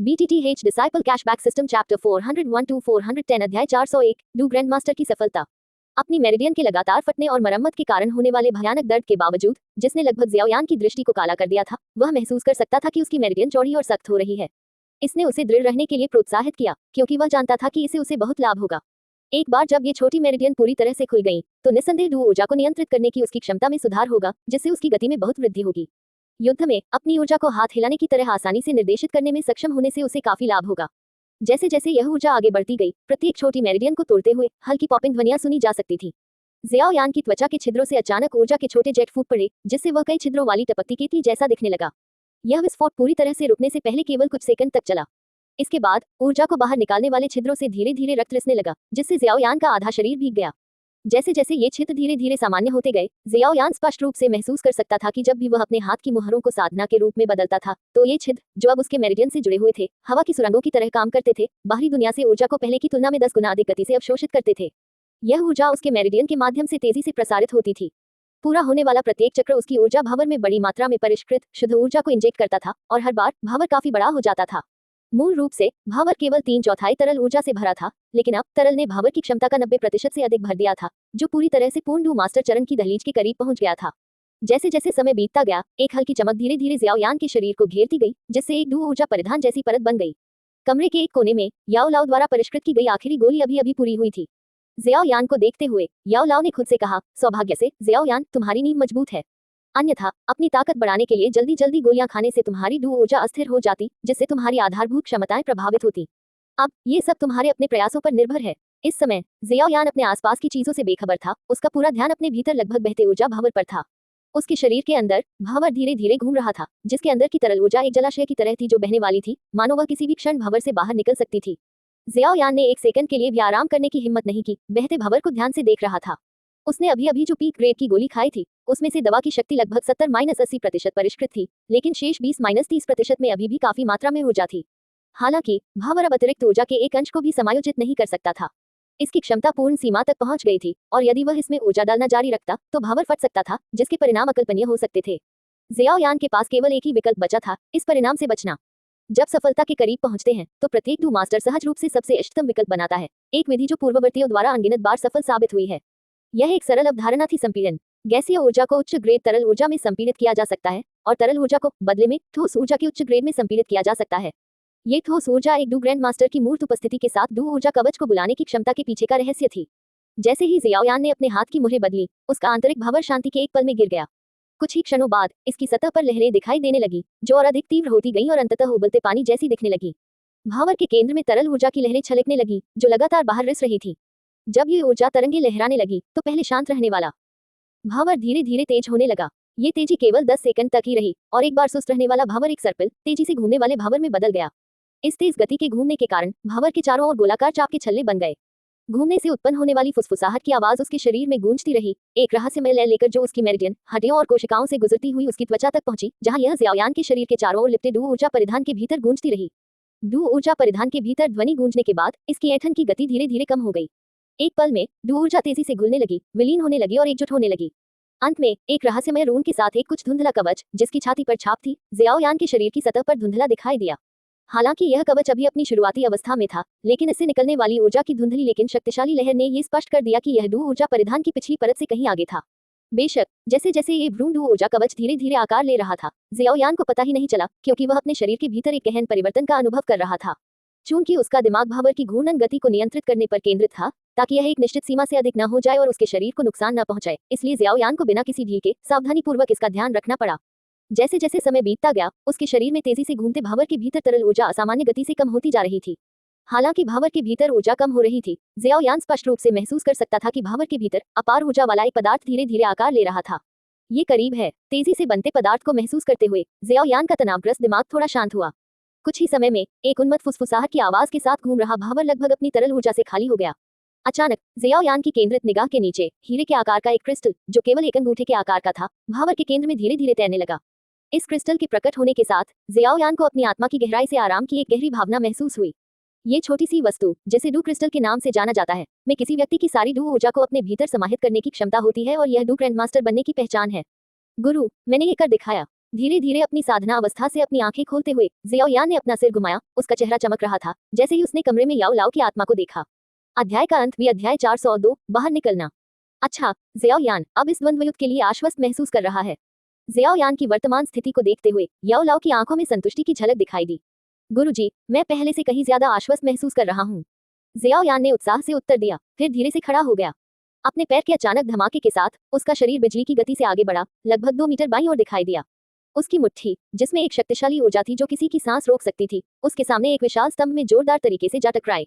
BTTH Disciple Cashback System Chapter 401 to 410 अध्याय 401 do grandmaster की सफलता। अपनी मेरिडियन के लगातार फटने और मरम्मत के कारण होने वाले भयानक दर्द के बावजूद, जिसने लगभग ज़ियाओयान की दृष्टि को काला कर दिया था, वह महसूस कर सकता था कि उसकी मेरिडियन चौड़ी और सख्त हो रही है। इसने उसे दृढ़ रहने के लिए प्रोत्साहित किया, क्योंकि वह जानता था कि इससे उसे बहुत लाभ होगा। एक बार जब ये छोटी मेरिडियन पूरी तरह से खुल गई, तो निस्संदेह डू ऊर्जा को नियंत्रित करने की उसकी क्षमता में सुधार होगा, जिससे उसकी गति में बहुत वृद्धि होगी। युद्ध में अपनी ऊर्जा को हाथ हिलाने की तरह आसानी से निर्देशित करने में सक्षम होने से उसे काफी लाभ होगा। जैसे जैसे यह ऊर्जा आगे बढ़ती गई, प्रत्येक छोटी मेरिडियन को तोड़ते हुए हल्की पॉपिंग ध्वनियां सुनी जा सकती थी। ज़ियाओयान की त्वचा के छिद्रों से अचानक ऊर्जा के छोटे जेट फूट पड़े, जिससे वह कई छिद्रों वाली टपकती केतली जैसा दिखने लगा। यह विस्फोट पूरी तरह से रुकने से पहले केवल कुछ सेकंड तक चला। इसके बाद ऊर्जा को बाहर निकालने वाले छिद्रों से धीरे धीरे रक्त रिसने लगा, जिससे ज़ियाओयान का आधा शरीर भीग गया। जैसे जैसे ये छिद्र धीरे धीरे सामान्य होते गए, ज़ियाओयान स्पष्ट रूप से महसूस कर सकता था कि जब भी वह अपने हाथ की मुहरों को साधना के रूप में बदलता था, तो ये छिद्र, जो अब उसके मेरिडियन से जुड़े हुए थे, हवा की सुरंगों की तरह काम करते थे, बाहरी दुनिया से ऊर्जा को पहले की तुलना में 10 गुना अधिक गति से अवशोषित करते थे। यह ऊर्जा उसके मेरिडियन के माध्यम से तेजी से प्रसारित होती थी। पूरा होने वाला प्रत्येक चक्र उसकी ऊर्जा भावर में बड़ी मात्रा में परिष्कृत शुद्ध ऊर्जा को इंजेक्ट करता था, और हर बार भावर काफी बड़ा हो जाता था। मूल रूप से भावर केवल 3/4 तरल ऊर्जा से भरा था, लेकिन अब तरल ने भावर की क्षमता का 90% से अधिक भर दिया था, जो पूरी तरह से पूर्ण डू मास्टर चरण की दहलीज के करीब पहुंच गया था। जैसे जैसे समय बीतता गया, एक हल्की चमक धीरे धीरे ज़ियाओयान के शरीर को घेरती गई, जिससे एक डू ऊर्जा परिधान जैसी परत बन गई। कमरे के एक कोने में याओ लाओ द्वारा परिष्कृत की गई आखिरी गोली अभी अभी पूरी हुई थी। ज़ियाओयान को देखते हुए याओ लाओ ने खुद से कहा, सौभाग्य से ज़ियाओयान, तुम्हारी नींव मजबूत है। अन्यथा अपनी ताकत बढ़ाने के लिए जल्दी जल्दी गोलियां खाने से तुम्हारी डू ऊर्जा अस्थिर हो जाती, जिससे तुम्हारी आधारभूत क्षमताएं प्रभावित होती। अब ये सब तुम्हारे अपने प्रयासों पर निर्भर है। इस समय ज़ियाओयान अपने आसपास की चीजों से बेखबर था, उसका पूरा ध्यान अपने भीतर लगभग बहते ऊर्जा भावर पर था। उसके शरीर के अंदर भावर धीरे धीरे घूम रहा था, जिसके अंदर की तरल ऊर्जा एक जलाशय की तरह थी जो बहने वाली थी, मानो वह किसी भी क्षण भावर से बाहर निकल सकती थी। ज़ियाओयान ने एक सेकंड के लिए भी आराम करने की हिम्मत नहीं की, बहते भावर को ध्यान से देख रहा था। उसने अभी अभी जो पीक ग्रेड की गोली खाई थी, उसमें से दवा की शक्ति लगभग 70-80% परिष्कृत थी, लेकिन शेष 20-30% में अभी भी काफी मात्रा में ऊर्जा थी। हालांकि भावर अब अतिरिक्त ऊर्जा के एक अंश को भी समायोजित नहीं कर सकता था। इसकी क्षमता पूर्ण सीमा तक पहुंच गई थी, और यदि वह इसमें ऊर्जा डालना जारी रखता, तो भावर फट सकता था, जिसके परिणाम अकल्पनीय हो सकते थे। ज़ियाओयान के पास केवल एक ही विकल्प बचा था, इस परिणाम से बचना। जब सफलता के करीब पहुंचते हैं, तो प्रत्येक डू मास्टर सहज रूप से सबसे इष्टतम विकल्प बनाता है, एक विधि जो पूर्ववर्तियों द्वारा अनगिनत बार सफल साबित हुई है। यह एक सरल अवधारणा थी, संपीड़न। गैसीय ऊर्जा को उच्च ग्रेड तरल ऊर्जा में संपीड़ित किया जा सकता है, और तरल ऊर्जा को बदले में ठोस ऊर्जा के उच्च ग्रेड में संपीड़ित किया जा सकता है। ये ठोस ऊर्जा एक डू ग्रैंड मास्टर की मूर्त उपस्थिति के साथ डू ऊर्जा कवच को बुलाने की क्षमता के पीछे का रहस्य थी। जैसे ही ज़ियाओयान ने अपने हाथ की मुहरें बदली, उसका आंतरिक भावर शांति के एक पल में गिर गया। कुछ ही क्षणों बाद इसकी सतह पर लहरें दिखाई देने लगी, जो और अधिक तीव्र होती गईं और अंततः उबलते पानी जैसी दिखने लगी। भावर के केंद्र में तरल ऊर्जा की लहरें छलकने लगी, जो लगातार बाहर रिस रही थी। जब ये ऊर्जा तरंगे लहराने लगी, तो पहले शांत रहने वाला भावर धीरे धीरे तेज होने लगा। ये तेजी केवल 10 सेकंड तक ही रही, और एक बार सुस्त रहने वाला भावर एक सर्पिल तेजी से घूमने वाले भावर में बदल गया। इस तेज गति के घूमने के कारण भावर के चारों ओर गोलाकार चाप के छल्ले बन गए। घूमने से उत्पन्न होने वाली फुसफुसाहट की आवाज उसके शरीर में गूंजती रही, एक रहस्यमय लय लेकर जो उसकी मेरिडियन, हड्डियों और कोशिकाओं से गुजरती हुई उसकी त्वचा तक पहुंची, जहां यह ज़ियाओयान के शरीर के चारों ओर लिपटे डू ऊर्जा परिधान के भीतर गूंजती रही। डू ऊर्जा परिधान के भीतर ध्वनि गूंजने के बाद इसकी ऐंठन की गति धीरे धीरे कम हो गई। एक पल में डू ऊर्जा तेजी से घुलने लगी, विलीन होने लगी और एकजुट होने लगी। अंत में एक रहस्यमय रून के साथ एक कुछ धुंधला कवच, जिसकी छाती पर छाप थी, ज़ियाओयान के शरीर की सतह पर धुंधला दिखाई दिया। हालांकि यह कवच अभी अपनी शुरुआती अवस्था में था, लेकिन इससे निकलने वाली ऊर्जा की धुंधली लेकिन शक्तिशाली लहर ने ये स्पष्ट कर दिया कि यह डू ऊर्जा परिधान की पिछली परत से कहीं आगे था। बेशक जैसे जैसे ये भ्रूण डू ऊर्जा कवच धीरे धीरे आकार ले रहा था, ज़ियाओयान को पता ही नहीं चला, क्योंकि वह अपने शरीर के भीतर एक गहन परिवर्तन का अनुभव कर रहा था। चूंकि उसका दिमाग भावर की घूर्णन गति को नियंत्रित करने पर केंद्रित था, ताकि यह एक निश्चित सीमा से अधिक न हो जाए और उसके शरीर को नुकसान न पहुंचाए, इसलिए ज़ियाओयान को बिना किसी ढील के सावधानीपूर्वक इसका ध्यान रखना पड़ा। जैसे जैसे समय बीतता गया, उसके शरीर में तेजी से घूमते भावर के भीतर तरल ऊर्जा असामान्य गति से कम होती जा रही थी। हालांकि भावर के भीतर ऊर्जा कम हो रही थी, ज़ियाओयान स्पष्ट रूप से महसूस कर सकता था कि भावर के भीतर अपार ऊर्जा वाला एक पदार्थ धीरे धीरे आकार ले रहा था। ये करीब है। तेजी से बनते पदार्थ को महसूस करते हुए ज़ियाओयान का तनावग्रस्त दिमाग थोड़ा शांत हुआ। कुछ ही समय में एक उन्मत्त फुसफुसाहट की आवाज के साथ घूम रहा भावर लगभग अपनी तरल ऊर्जा से खाली हो गया। अचानक ज़ियाओयान की केंद्रित निगाह के नीचे हीरे के आकार का एक क्रिस्टल, जो केवल एक अंगूठे के आकार का था, भावर के केंद्र में धीरे धीरे तैरने लगा। इस क्रिस्टल के प्रकट होने के साथ ज़ियाओयान को अपनी आत्मा की गहराई से आराम की एक गहरी भावना महसूस हुई। ये छोटी सी वस्तु, जिसे डू क्रिस्टल के नाम से जाना जाता है, में किसी व्यक्ति की सारी डू ऊर्जा को अपने भीतर समाहित करने की क्षमता होती है, और यह डू ग्रैंडमास्टर बनने की पहचान है। गुरु, मैंने ये कर दिखाया। धीरे धीरे अपनी साधना अवस्था से अपनी आंखें खोलते हुए जियाओयान ने अपना सिर घुमाया। उसका चेहरा चमक रहा था जैसे ही उसने कमरे में याओ लाओ की आत्मा को देखा। अध्याय का अंत भी अध्याय 402 बाहर निकलना। अच्छा, जियाओयान अब इस द्वंद्वयुद्ध के लिए आश्वस्त महसूस कर रहा है। जियाओयान की वर्तमान स्थिति को देखते हुए याओ लाओ की आंखों में संतुष्टि की झलक दिखाई दी। गुरुजी, मैं पहले से कहीं ज्यादा आश्वस्त महसूस कर रहा हूँ, जियाओयान ने उत्साह से उत्तर दिया, फिर धीरे से खड़ा हो गया। अपने पैर के अचानक धमाके के साथ उसका शरीर बिजली की गति से आगे बढ़ा, लगभग 2 मीटर बाईं ओर दिखाई दिया। उसकी मुट्ठी, जिसमें एक शक्तिशाली ऊर्जा थी जो किसी की सांस रोक सकती थी, उसके सामने एक विशाल स्तंभ में जोरदार तरीके से जा टकराए।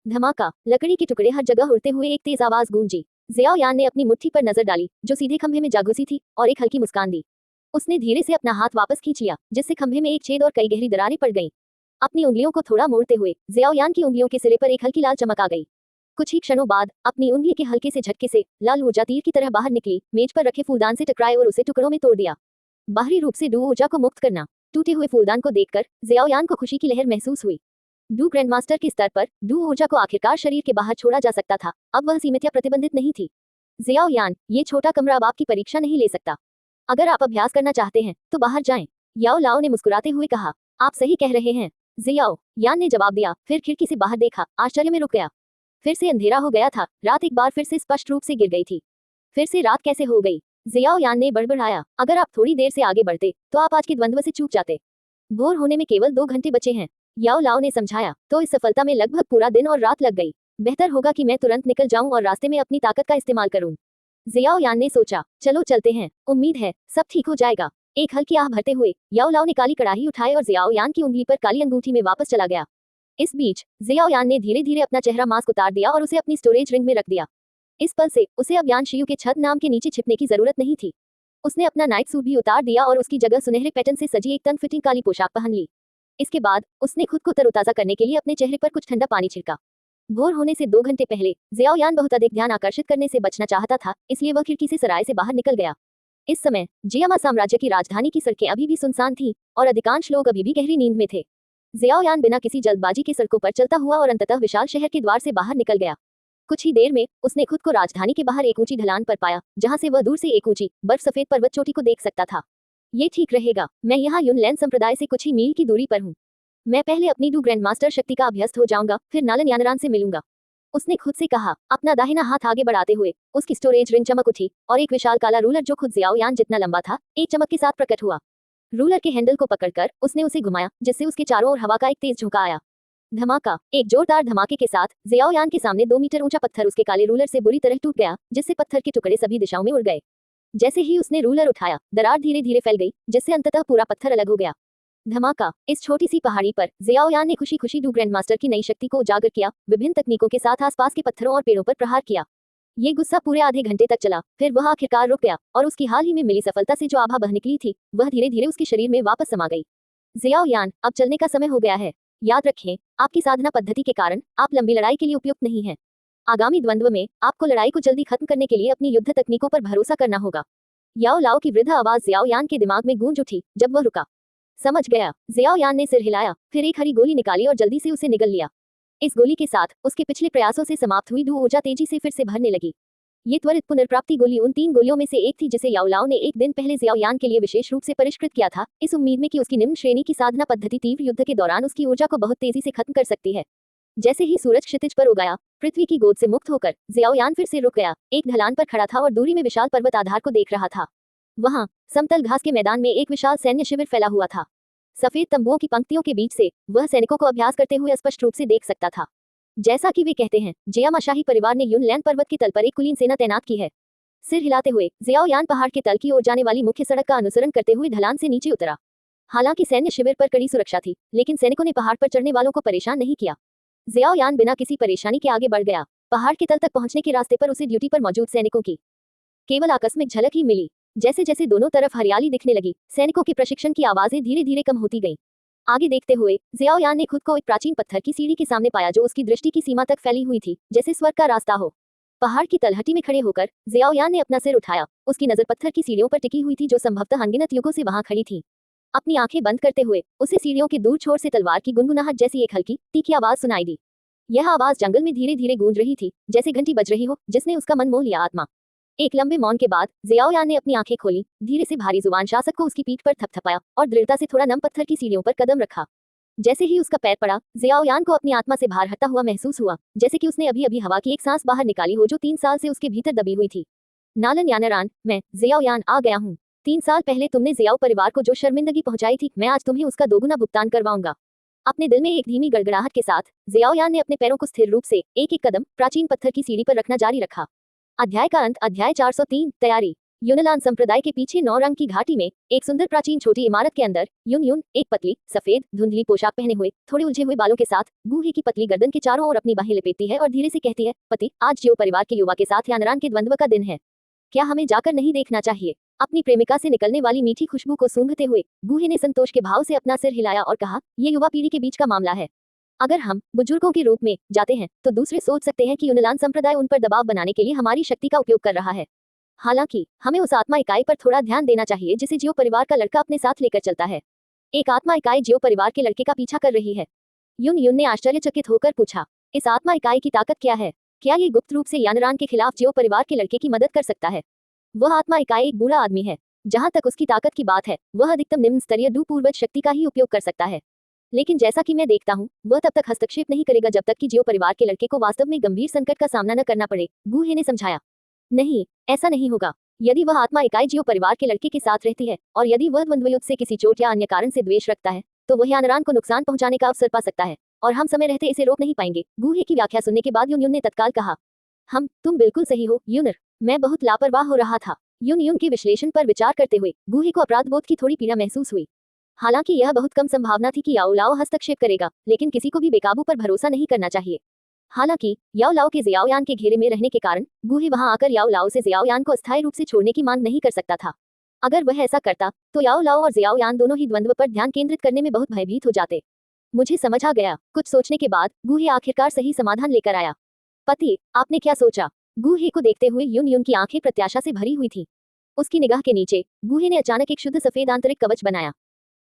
धमाका, लकड़ी के टुकड़े हर जगह उड़ते हुए एक तेज आवाज गूंजी। जियाओयान ने अपनी मुट्ठी पर नजर डाली जो सीधे खंभे में जा घुसी थी और एक हल्की मुस्कान दी। उसने धीरे से अपना हाथ वापस खींच लिया जिससे खंभे में एक छेद और कई गहरी दरारें पड़ गईं। अपनी उंगलियों को थोड़ा मोड़ते हुए जियाओयान की उंगलियों के सिरे पर एक हल्की लाल चमक आ गई। कुछ ही क्षणों बाद अपनी उंगली के हल्के से झटके से लाल ऊर्जा तीर की तरह बाहर निकली, मेज पर रखे फूलदान से टकराए और उसे टुकड़ों में तोड़ दिया। बाहरी रूप से डू ऊर्जा को मुक्त करना। टूटे हुए फूलदान को देखकर जियाओयान को खुशी की लहर महसूस हुई। डू ग्रैंडमास्टर के स्तर पर डू ऊर्जा को आखिरकार शरीर के बाहर छोड़ा जा सकता था, अब वह सीमित या प्रतिबंधित नहीं थी। जियाओयान, ये छोटा कमरा अब आपकी परीक्षा नहीं ले सकता। अगर आप अभ्यास करना चाहते हैं तो बाहर जाएं, याओ लाओ ने मुस्कुराते हुए कहा। आप सही कह रहे हैं, जियाओ यान ने जवाब दिया, फिर खिड़की से बाहर देखा, आश्चर्य में रुक गया। फिर से अंधेरा हो गया था, रात एक बार फिर से स्पष्ट रूप से गिर गई थी। फिर से रात कैसे हो गई? जियाओयान ने बड़बड़ाया, अगर आप थोड़ी देर से आगे बढ़ते तो आप आज के द्वंद्व से चूक जाते। भोर होने में केवल 2 घंटे बचे हैं, याओ लाओ ने समझाया, तो इस सफलता में लगभग पूरा दिन और रात लग गई। बेहतर होगा कि मैं तुरंत निकल जाऊं और रास्ते में अपनी ताकत का इस्तेमाल करूं। जियाओयान ने सोचा, चलो चलते हैं, उम्मीद है सब ठीक हो जाएगा। एक हल्की आह भरते हुए याओ लाओ ने काली कड़ाही उठाई और जियाओयान की उंगली पर काली अंगूठी में वापस चला गया। इस बीच जियाओयान ने धीरे धीरे अपना चेहरा मास्क उतार दिया और उसे अपनी स्टोरेज रिंग में रख दिया। इस पल से उसे अब यान शियू के छत नाम के नीचे छिपने की जरूरत नहीं थी। उसने अपना नाइट सूट भी उतार दिया और उसकी जगह सुनहरे पैटर्न से सजी एक तन फिटिंग काली पोशाक पहन ली। इसके बाद उसने खुद को तरोताजा करने के लिए अपने चेहरे पर कुछ ठंडा पानी छिड़का। भोर होने से 2 घंटे पहले जियाओयान बहुत अधिक ध्यान आकर्षित करने से बचना चाहता था, इसलिए वह खिड़की से सराय से बाहर निकल गया। इस समय जियामा साम्राज्य की राजधानी की सड़कें अभी भी सुनसान थीं और अधिकांश लोग अभी भी गहरी नींद में थे। जियाओयान बिना किसी जल्दबाजी के सड़कों पर चलता हुआ और अंततः विशाल शहर के द्वार से बाहर निकल गया। कुछ ही देर में उसने खुद को राजधानी के बाहर एक ऊंची ढलान पर पाया, जहां से वह दूर से एक ऊंची बर्फ सफेद पर्वत चोटी को देख सकता था। ये ठीक रहेगा, मैं यहाँ युनलैंड संप्रदाय से कुछ ही मील की दूरी पर हूँ। मैं पहले अपनी डू ग्रैंडमास्टर शक्ति का अभ्यस्त हो जाऊंगा, फिर नालन यानरान से मिलूंगा, उसने खुद से कहा। अपना दाहिना हाथ आगे बढ़ाते हुए उसकी स्टोरेज रिंग चमक उठी और एक विशाल काला रूलर जो खुद जियाओयान जितना लंबा था, एक चमक के साथ प्रकट हुआ। रूलर के हैंडल को पकड़कर उसने उसे घुमाया, जिससे उसके चारों ओर हवा का एक तेज झोंका आया। धमाका, एक जोरदार धमाके के साथ जियाओयान के सामने 2 मीटर ऊंचा पत्थर उसके काले रूलर से बुरी तरह टूट गया, जिससे पत्थर के टुकड़े सभी दिशाओं में उड़ गए। जैसे ही उसने रूलर उठाया, दरार धीरे धीरे फैल गई, जिससे अंततः पूरा पत्थर अलग हो गया। धमाका, इस छोटी सी पहाड़ी पर जियाओयान ने खुशी खुशी डू ग्रैंडमास्टर की नई शक्ति को उजागर किया, विभिन्न तकनीकों के साथ आसपास के पत्थरों और पेड़ों पर प्रहार किया। ये गुस्सा पूरे आधे घंटे तक चला, फिर वह आखिरकार रुक गया और उसकी हाल ही में मिली सफलता से जो आभा बह निकली थी, वह धीरे धीरे उसके शरीर में वापस समा गई। जियाओयान, अब चलने का समय हो गया है। याद रखें, आपकी साधना पद्धति के कारण आप लंबी लड़ाई के लिए उपयुक्त नहीं हैं। आगामी द्वंद्व में आपको लड़ाई को जल्दी खत्म करने के लिए अपनी युद्ध तकनीकों पर भरोसा करना होगा। याओ लाओ की वृद्ध आवाज जियाओयान के दिमाग में गूंज उठी जब वह रुका। समझ गया, जियाओयान ने सिर हिलाया, फिर एक हरी गोली निकाली और जल्दी से उसे निगल लिया। इस गोली के साथ उसके पिछले प्रयासों से समाप्त हुई डू ऊर्जा तेजी से फिर से भरने लगी। ये त्वरित पुनर्प्राप्ति गोली उन 3 गोलियों में से एक थी जिसे याओ लाओ ने एक दिन पहले जियाओयान के लिए विशेष रूप से परिष्कृत किया था, इस उम्मीद में कि उसकी निम्न श्रेणी की साधना पद्धति तीव्र युद्ध के दौरान उसकी ऊर्जा को बहुत तेजी से खत्म कर सकती है। जैसे ही सूरज क्षितिज पर उगाया, पृथ्वी की गोद से मुक्त होकर जियाओयान फिर से रुक गया, एक ढलान पर खड़ा था और दूरी में विशाल पर्वत आधार को देख रहा था। वहां समतल घास के मैदान में एक विशाल सैन्य शिविर फैला हुआ था। सफेद तंबुओं की पंक्तियों के बीच से वह सैनिकों को अभ्यास करते हुए स्पष्ट रूप से देख सकता था। जैसा कि वे कहते हैं, जियामा शाही परिवार ने युनलैंड पर्वत के तल पर एक कुलीन सेना तैनात की है। सिर हिलाते हुए जियाओयान पहाड़ के तल की ओर जाने वाली मुख्य सड़क का अनुसरण करते हुए ढलान से नीचे उतरा। हालांकि सैन्य शिविर पर कड़ी सुरक्षा थी, लेकिन सैनिकों ने पहाड़ पर चढ़ने वालों को परेशान नहीं किया। जियाओयान बिना किसी परेशानी के आगे बढ़ गया। पहाड़ के तल तक पहुंचने के रास्ते पर उसे ड्यूटी पर मौजूद सैनिकों की केवल आकस्मिक झलक ही मिली। जैसे जैसे दोनों तरफ हरियाली दिखने लगी, सैनिकों के प्रशिक्षण की आवाजें धीरे धीरे कम होती गईं। आगे देखते हुए जियाओयान ने खुद को एक प्राचीन पत्थर की सीढ़ी के सामने पाया जो उसकी दृष्टि की सीमा तक फैली हुई थी, जैसे स्वर्ग का रास्ता हो। पहाड़ की तलहटी में खड़े होकर जियाओयान ने अपना सिर उठाया। उसकी नजर पत्थर की सीढ़ियों पर टिकी हुई थी जो संभवतः अनगिनत युगों से वहां खड़ी थी। अपनी आंखें बंद करते हुए उसे सीढ़ियों के दूर छोर से तलवार की गुनगुनाहट जैसी एक हल्की तीखी आवाज सुनाई दी। यह आवाज जंगल में धीरे धीरे गूंज रही थी, जैसे घंटी बज रही हो, जिसने उसका मन मोह लिया। आत्मा एक लंबे मौन के बाद जियाओयान ने अपनी आंखें खोली, धीरे से भारी जुबान शासक को उसकी पीठ पर थपथपाया और दृढ़ता से थोड़ा नम पत्थर की सीढ़ियों पर कदम रखा। जैसे ही उसका पैर पड़ा, जियाओयान को अपनी आत्मा से भार हटता हुआ महसूस हुआ, जैसे कि उसने अभी अभी हवा की एक सांस बाहर निकाली हो जो 3 साल से उसके भीतर दबी हुई थी। नालन यानरान, मैं जियाओयान आ गया हूँ। 3 साल पहले तुमने जियाओ परिवार को जो शर्मिंदगी पहुंचाई थी, मैं आज तुम्हें उसका दोगुना भुगतान करवाऊंगा। अपने दिल में एक धीमी गड़गड़ाहट के साथ जियाओयान ने अपने पैरों को स्थिर रूप से एक एक कदम प्राचीन पत्थर की सीढ़ी पर रखना जारी रखा। अध्याय का अंत। अध्याय 403। तैयारी। यूनान संप्रदाय के पीछे 9 रंग की घाटी में एक सुंदर प्राचीन छोटी इमारत के अंदर यून एक पतली सफेद धुंधली पोशाक पहने हुए, थोड़े उलझे हुए बालों के साथ गूहे की पतली गर्दन के चारों ओर अपनी बाहें लपेटती है और धीरे से कहती है, पति, आज जियो परिवार के युवा के साथ यानरान के द्वंद्व का दिन है। क्या हमें जाकर नहीं देखना चाहिए? अपनी प्रेमिका से निकलने वाली मीठी खुशबू को सूंघते हुए गूहे ने संतोष के भाव से अपना सिर हिलाया और कहा, ये युवा पीढ़ी के बीच का मामला है। अगर हम बुजुर्गों के रूप में जाते हैं तो दूसरे सोच सकते हैं कि यूनान संप्रदाय उन पर दबाव बनाने के लिए हमारी शक्ति का उपयोग कर रहा है। हालांकि हमें उस आत्मा इकाई पर थोड़ा ध्यान देना चाहिए जिसे जियो परिवार का लड़का अपने साथ लेकर चलता है। एक आत्मा इकाई जियो परिवार के लड़के का पीछा कर रही है। यून ने आश्चर्यचकित होकर पूछा, इस आत्मा इकाई की ताकत क्या है? क्या ये गुप्त रूप से यानरान के खिलाफ जियो परिवार के लड़के की मदद कर सकता है? वह आत्मा इकाई एक बूढ़ा आदमी है। जहां तक उसकी ताकत की बात है, वह अधिकतम निम्न स्तरीय पूर्वज शक्ति का ही उपयोग कर सकता है। लेकिन जैसा कि मैं देखता हूँ, वह तब तक हस्तक्षेप नहीं करेगा जब तक कि जियो परिवार के लड़के को वास्तव में गंभीर संकट का सामना न करना पड़े। गूहे ने समझाया। नहीं, ऐसा नहीं होगा। यदि वह आत्मा इकाई जियो परिवार के लड़के के साथ रहती है और यदि वह द्वंद्वयुद्ध से किसी चोट या अन्य कारण से द्वेष रखता है, तो वह यानरान को नुकसान पहुंचाने का अवसर पा सकता है और हम समय रहते इसे रोक नहीं पाएंगे। गूहे की व्याख्या सुनने के बाद यून ने तत्काल कहा, तुम बिल्कुल सही हो यूनर, मैं बहुत लापरवाह हो रहा था। यून के विश्लेषण पर विचार करते हुए गूहे को अपराध बोध की थोड़ी पीड़ा महसूस हुई। हालांकि यह बहुत कम संभावना थी कि याओ लाओ हस्तक्षेप करेगा, लेकिन किसी को भी बेकाबू पर भरोसा नहीं करना चाहिए। हालांकि याओ लाओ के जियाओयान के घेरे में रहने के कारण गूहे वहां आकर याओ लाओ से जियाओयान को अस्थायी रूप से छोड़ने की मांग नहीं कर सकता था। अगर वह ऐसा करता तो याओ लाओ और जियाओयान दोनों ही द्वंद्व पर ध्यान केंद्रित करने में बहुत भयभीत हो जाते। मुझे समझ आ गया। कुछ सोचने के बाद गूहे आखिरकार सही समाधान लेकर आया। पति, आपने क्या सोचा? गूहे को देखते हुए यून की आंखें प्रत्याशा से भरी हुई थी। उसकी निगाह के नीचे गूहे ने अचानक एक शुद्ध सफेद आंतरिक कवच बनाया।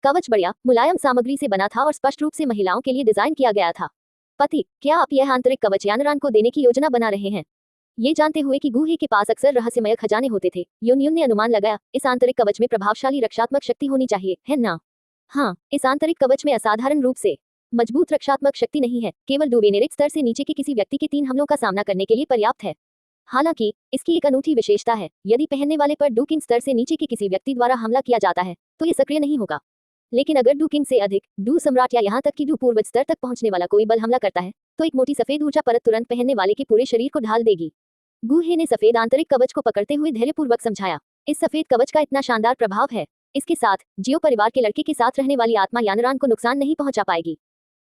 कवच बढ़िया मुलायम सामग्री से बना था और स्पष्ट रूप से महिलाओं के लिए डिजाइन किया गया था। पति, क्या आप यह आंतरिक कवच यानरान को देने की योजना बना रहे हैं? ये जानते हुए कि गूहे के पास अक्सर रहस्यमय खजाने होते थे, यून ने अनुमान लगाया, इस आंतरिक कवच में प्रभावशाली रक्षात्मक शक्ति होनी चाहिए, है ना? हाँ, इस आंतरिक कवच में असाधारण रूप से मजबूत रक्षात्मक शक्ति नहीं है, केवल डुवेनेरिक स्तर से नीचे के किसी व्यक्ति के 3 हमलों का सामना करने के लिए पर्याप्त है। हालांकि इसकी एक अनूठी विशेषता है, यदि पहनने वाले पर डुकिंग स्तर से नीचे के किसी व्यक्ति द्वारा हमला किया जाता है तो ये सक्रिय नहीं होगा। लेकिन अगर डुकिंग से अधिक डू सम्राट या यहाँ तक कि डू पूर्वज स्तर तक पहुंचने वाला कोई बल हमला करता है तो एक मोटी सफेद ऊर्जा परत तुरंत पहनने वाले के पूरे शरीर को ढाल देगी। गूहे ने सफेद आंतरिक कवच को पकड़ते हुए धैर्यपूर्वक समझाया, इस सफेद कवच का इतना शानदार प्रभाव है, इसके साथ जियो परिवार के लड़के के साथ रहने वाली आत्मा यानरान को नुकसान नहीं पहुंचा पाएगी।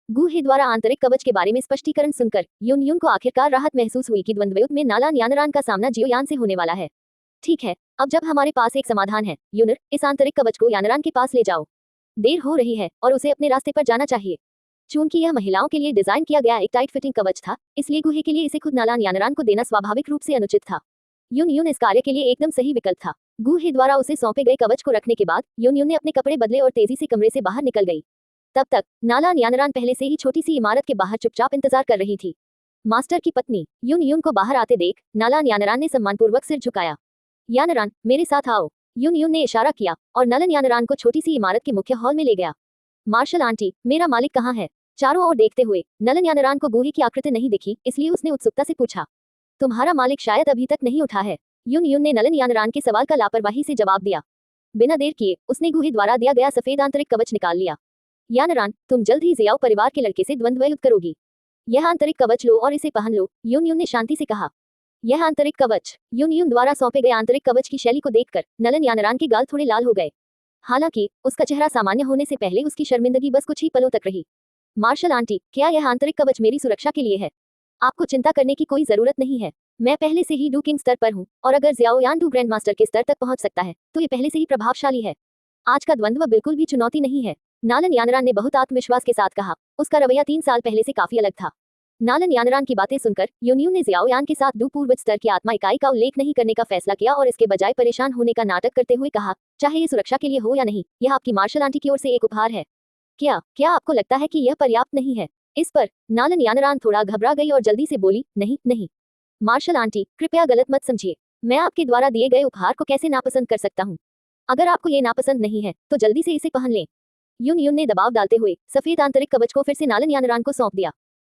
गूहे द्वारा आंतरिक कवच के बारे में स्पष्टीकरण सुनकर यून को आखिरकार राहत महसूस हुई कि द्वंद्वयुद्ध में नालान यानरान का सामना जियोयान से होने वाला है। ठीक है, अब जब हमारे पास एक समाधान है, यूनर, इस आंतरिक कवच को यानरान के पास ले जाओ। देर हो रही है और उसे अपने रास्ते पर जाना चाहिए। चूंकि यह महिलाओं के लिए डिजाइन किया गया एक टाइट फिटिंग कवच था, इसलिए गूहे के लिए इसे खुद नालान यानरान को देना स्वाभाविक रूप से अनुचित था। यून इस कार्य के लिए एकदम सही विकल्प था। गूहे द्वारा उसे सौंपे गए कवच को रखने के बाद यून ने अपने कपड़े बदले और तेजी से कमरे से बाहर निकल गई। तब तक नालान यानरान पहले से ही छोटी सी इमारत के बाहर चुपचाप इंतजार कर रही थी। मास्टर की पत्नी यून को बाहर आते देख नालान यानरान ने सम्मानपूर्वक सिर झुकाया। यानरान, मेरे साथ आओ। यून ने इशारा किया और नलन यानरान को छोटी सी इमारत के मुख्य हॉल में ले गया। मार्शल आंटी, मेरा मालिक कहाँ है? चारों ओर देखते हुए नलन यानरान को गूहे की आकृति नहीं दिखी, इसलिए उसने उत्सुकता से पूछा। तुम्हारा मालिक शायद अभी तक नहीं उठा है। यून ने नलन यानरान के सवाल का लापरवाही से जवाब दिया। बिना देर किए उसने गूहे द्वारा दिया गया सफेद आंतरिक कवच निकाल लिया। यानरान, तुम जल्द ही जियाओ परिवार के लड़के से द्वंद्व युद्ध करोगी। यह आंतरिक कवच लो और इसे पहन लो, यून ने शांति से कहा। यह आंतरिक कवच। यून द्वारा सौंपे गए आंतरिक कवच की शैली को देखकर नलन यानरान के गाल थोड़े लाल हो गए। हालांकि उसका चेहरा सामान्य होने से पहले उसकी शर्मिंदगी बस कुछ ही पलों तक रही। मार्शल आंटी, क्या यह आंतरिक कवच मेरी सुरक्षा के लिए है? आपको चिंता करने की कोई जरूरत नहीं है। मैं पहले से ही डू किंग स्तर पर हूँ और अगर जियाओयान डू ग्रैंड मास्टर के स्तर तक पहुंच सकता है तो ये पहले से ही प्रभावशाली है। आज का द्वंद्व बिल्कुल भी चुनौती नहीं है, नालन यानरान ने बहुत आत्मविश्वास के साथ कहा। उसका रवैया 3 साल पहले से काफी अलग था। नालन यानरान की बातें सुनकर यून ने जियाओयान के साथ डू पूर्वज स्तर की आत्मा इकाई का उल्लेख नहीं करने का फैसला किया और इसके बजाय परेशान होने का नाटक करते हुए कहा, चाहे ये सुरक्षा के लिए हो या नहीं, यह आपकी मार्शल आंटी की ओर से एक उपहार है। क्या आपको लगता है कि यह पर्याप्त नहीं है? इस पर नालन यानरान थोड़ा घबरा गई और जल्दी से बोली, नहीं, मार्शल आंटी, कृपया गलत मत समझिए। मैं आपके द्वारा दिए गए उपहार को कैसे नापसंद कर सकता हूँ? अगर आपको ये नापसंद नहीं है तो जल्दी से इसे पहन लें। यून यून ने दबाव डालते हुए सफेद आंतरिक कवच को फिर से नालन यानरान को सौंप दिया।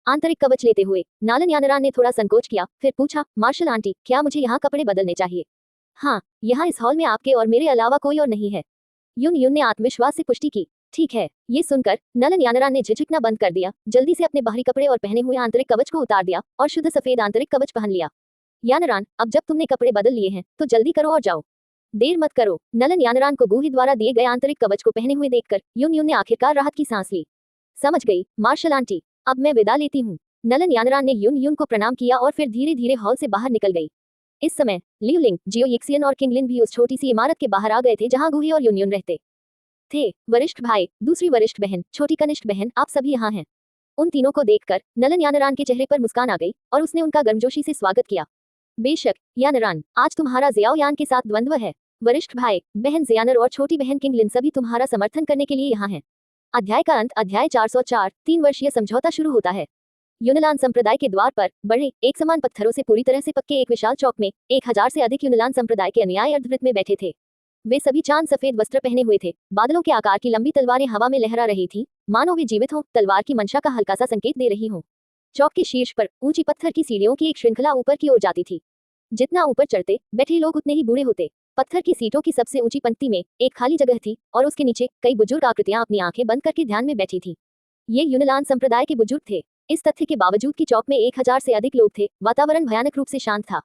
आंतरिक कवच लेते हुए नालन यानरान ने थोड़ा संकोच किया, फिर पूछा, मार्शल आंटी, क्या मुझे यहाँ कपड़े बदलने चाहिए? हाँ, यहाँ इस हॉल में आपके और मेरे अलावा कोई और नहीं है। यून यून ने आत्मविश्वास से पुष्टि की। ठीक है। ये सुनकर नलन यानरान ने झिझकना बंद कर दिया, जल्दी से अपने बाहरी कपड़े और पहने हुए आंतरिक कवच को उतार दिया और शुद्ध सफेद आंतरिक कवच पहन लिया। यानरान, अब जब तुमने कपड़े बदल लिए हैं तो जल्दी करो और जाओ। देर मत करो। नलन यानरान को गुही द्वारा दिए गए आंतरिक कवच को पहने हुए देखकर यून यून ने आखिरकार राहत की सांस ली। समझ गई मार्शल आंटी, अब मैं विदा लेती हूँ। नलन यानरान ने यून यून को प्रणाम किया और फिर धीरे धीरे हॉल से बाहर निकल गई। इस समय लियू लिंग, जियो यिक्सियन और किंगलिन भी उस छोटी सी इमारत के बाहर आ गए थे जहाँ गुही और यून यून रहते थे। वरिष्ठ भाई, दूसरी वरिष्ठ बहन, छोटी कनिष्ठ बहन, आप सभी यहाँ हैं। उन तीनों को देखकर नलन यानरान के चेहरे पर मुस्कान आ गई और उसने उनका गर्मजोशी से स्वागत किया। बेशक यानरान, आज तुम्हारा जियाओ यान के साथ द्वंद्व है। वरिष्ठ भाई बहन जियानर और छोटी बहन किंगलिन सभी तुम्हारा समर्थन करने के लिए यहाँ हैं। अध्याय का अंत। अध्याय 404। 3 वर्षीय समझौता शुरू होता है। यूनान संप्रदाय के द्वार पर बड़े एक समान पत्थरों से पूरी तरह से पक्के एक विशाल चौक में 1000 से अधिक यूनान संप्रदाय के अनुयायी अर्धवृत्त में बैठे थे। वे सभी चांद सफेद वस्त्र पहने हुए थे। बादलों के आकार की लंबी तलवारें हवा में लहरा रही थी, मानो वे जीवित हों, तलवार की मंशा का हल्का सा संकेत दे रही हों। चौक के शीर्ष पर ऊंची पत्थर की सीढ़ियों की एक श्रृंखला ऊपर की ओर जाती थी। जितना ऊपर चढ़ते बैठे लोग उतने ही बूढ़े होते। पत्थर की सीटों की सबसे ऊंची पंक्ति में एक खाली जगह थी और उसके नीचे कई बुजुर्ग आकृतियां अपनी आंखें बंद करके ध्यान में बैठी थी। ये यूनान संप्रदाय के बुजुर्ग थे। इस तथ्य के बावजूद कि चौक में 1000 से अधिक लोग थे, वातावरण भयानक रूप से शांत था।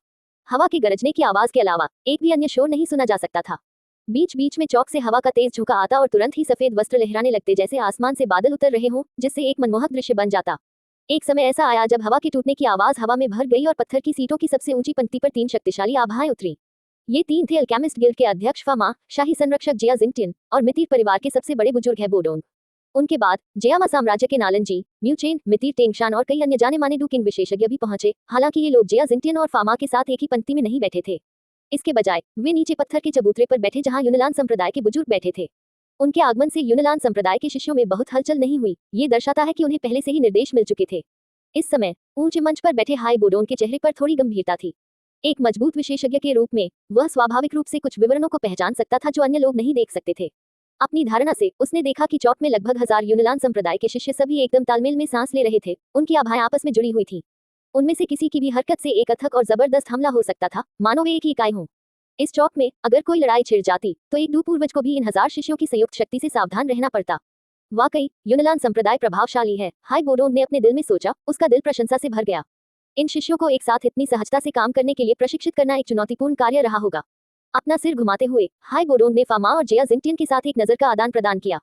हवा के गरजने की आवाज के अलावा एक भी अन्य शोर नहीं सुना जा सकता था। बीच बीच में चौक से हवा का तेज झोंका आता और तुरंत ही सफेद वस्त्र लहराने लगते, जैसे आसमान से बादल उतर रहे हों, जिससे एक मनमोहक दृश्य बन जाता। एक समय ऐसा आया जब हवा के टूटने की आवाज हवा में भर गई और पत्थर की सीटों की सबसे ऊंची पंक्ति पर 3 शक्तिशाली आभाएं उतरी। ये 3 थे अल्केमिस्ट गिल्ड के अध्यक्ष फामा, शाही संरक्षक जिया जिंगटिन और मितिर परिवार के सबसे बड़े बुजुर्ग है बोडोंग। उनके बाद जियामा साम्राज्य के नालनजी, म्यूचेन, मितिर टेंगशान और कई अन्य जाने माने डुकिंग विशेषज्ञ भी पहुंचे। हालांकि ये लोग जिया जिंगटिन और फामा के साथ एक ही पंक्ति में नहीं बैठे थे। इसके बजाय वे नीचे पत्थर के चबूतरे पर बैठे जहां यूनान संप्रदाय के बुजुर्ग बैठे थे। उनके आगमन से यूनान संप्रदाय के शिष्यों में बहुत हलचल नहीं हुई। ये दर्शाता है कि उन्हें पहले से ही निर्देश मिल चुके थे। इस समय ऊंचे मंच पर बैठे हाई बोडोंग के चेहरे पर थोड़ी गंभीरता थी। एक मजबूत विशेषज्ञ के रूप में वह स्वाभाविक रूप से कुछ विवरणों को पहचान सकता था जो अन्य लोग नहीं देख सकते थे। अपनी धारणा से उसने देखा कि चौक में लगभग 1000 यूनान संप्रदाय के शिष्य सभी एकदम तालमेल में सांस ले रहे थे। उनकी आभाएं आपस में जुड़ी हुई थी। उनमें से किसी की भी हरकत से एक अथक और जबरदस्त हमला हो सकता था, मानो वे एक ही इकाई हों। इस चौक में अगर कोई लड़ाई छिड़ जाती तो एक पूर्वज को भी इन 1000 शिष्यों की संयुक्त शक्ति से सावधान रहना पड़ता। वाकई यूनान संप्रदाय प्रभावशाली है, हाई बोडोंग ने अपने दिल में सोचा। उसका दिल प्रशंसा से भर गया। इन शिष्यों को एक साथ इतनी सहजता से काम करने के लिए प्रशिक्षित करना एक चुनौतीपूर्ण कार्य रहा होगा। अपना सिर घुमाते हुए हाई बोडोंग ने फामा और जिया जिंगटिन के साथ एक नजर का आदान प्रदान किया।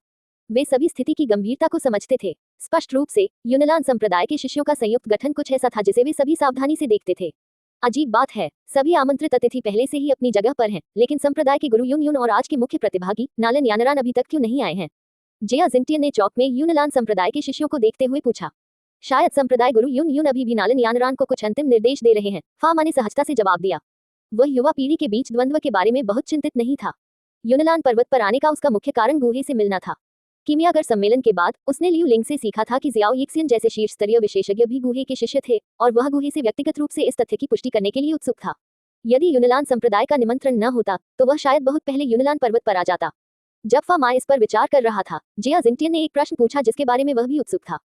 वे सभी स्थिति की गंभीरता को समझते थे। स्पष्ट रूप से यूनान संप्रदाय के शिष्यों का संयुक्त गठन कुछ ऐसा था जिसे वे सभी सावधानी से देखते थे। अजीब बात है, सभी आमंत्रित अतिथि पहले से ही अपनी जगह पर हैं, लेकिन संप्रदाय के गुरु यून यून और आज के मुख्य प्रतिभागी नालन यानरान अभी तक क्यों नहीं आए हैं? जिया जिंगटिन ने चौक में यूनान संप्रदाय के शिष्यों को देखते हुए पूछा। शायद संप्रदाय गुरु यून यून अभी भी नालन यानरान को कुछ अंतिम निर्देश दे रहे हैं, फामा ने सहजता से जवाब दिया। वह युवा पीढ़ी के बीच द्वंद्व के बारे में बहुत चिंतित नहीं था। यूनान पर्वत पर आने का उसका मुख्य कारण गुहे से मिलना था। कीमियागर सम्मेलन के बाद उसने लियू लिंग से सीखा था कि जियाओ यिक्सियन जैसे शीर्ष स्तरीय विशेषज्ञ भी गुहे के शिष्य थे और वह गुहे से व्यक्तिगत रूप से इस तथ्य की पुष्टि करने के लिए उत्सुक था। यदि यूनान संप्रदाय का निमंत्रण न होता तो वह शायद बहुत पहले यूनान पर्वत पर आ जाता। जब फामा इस पर विचार कर रहा था, जिया जिंगटिन ने एक प्रश्न पूछा जिसके बारे में वह भी उत्सुक था।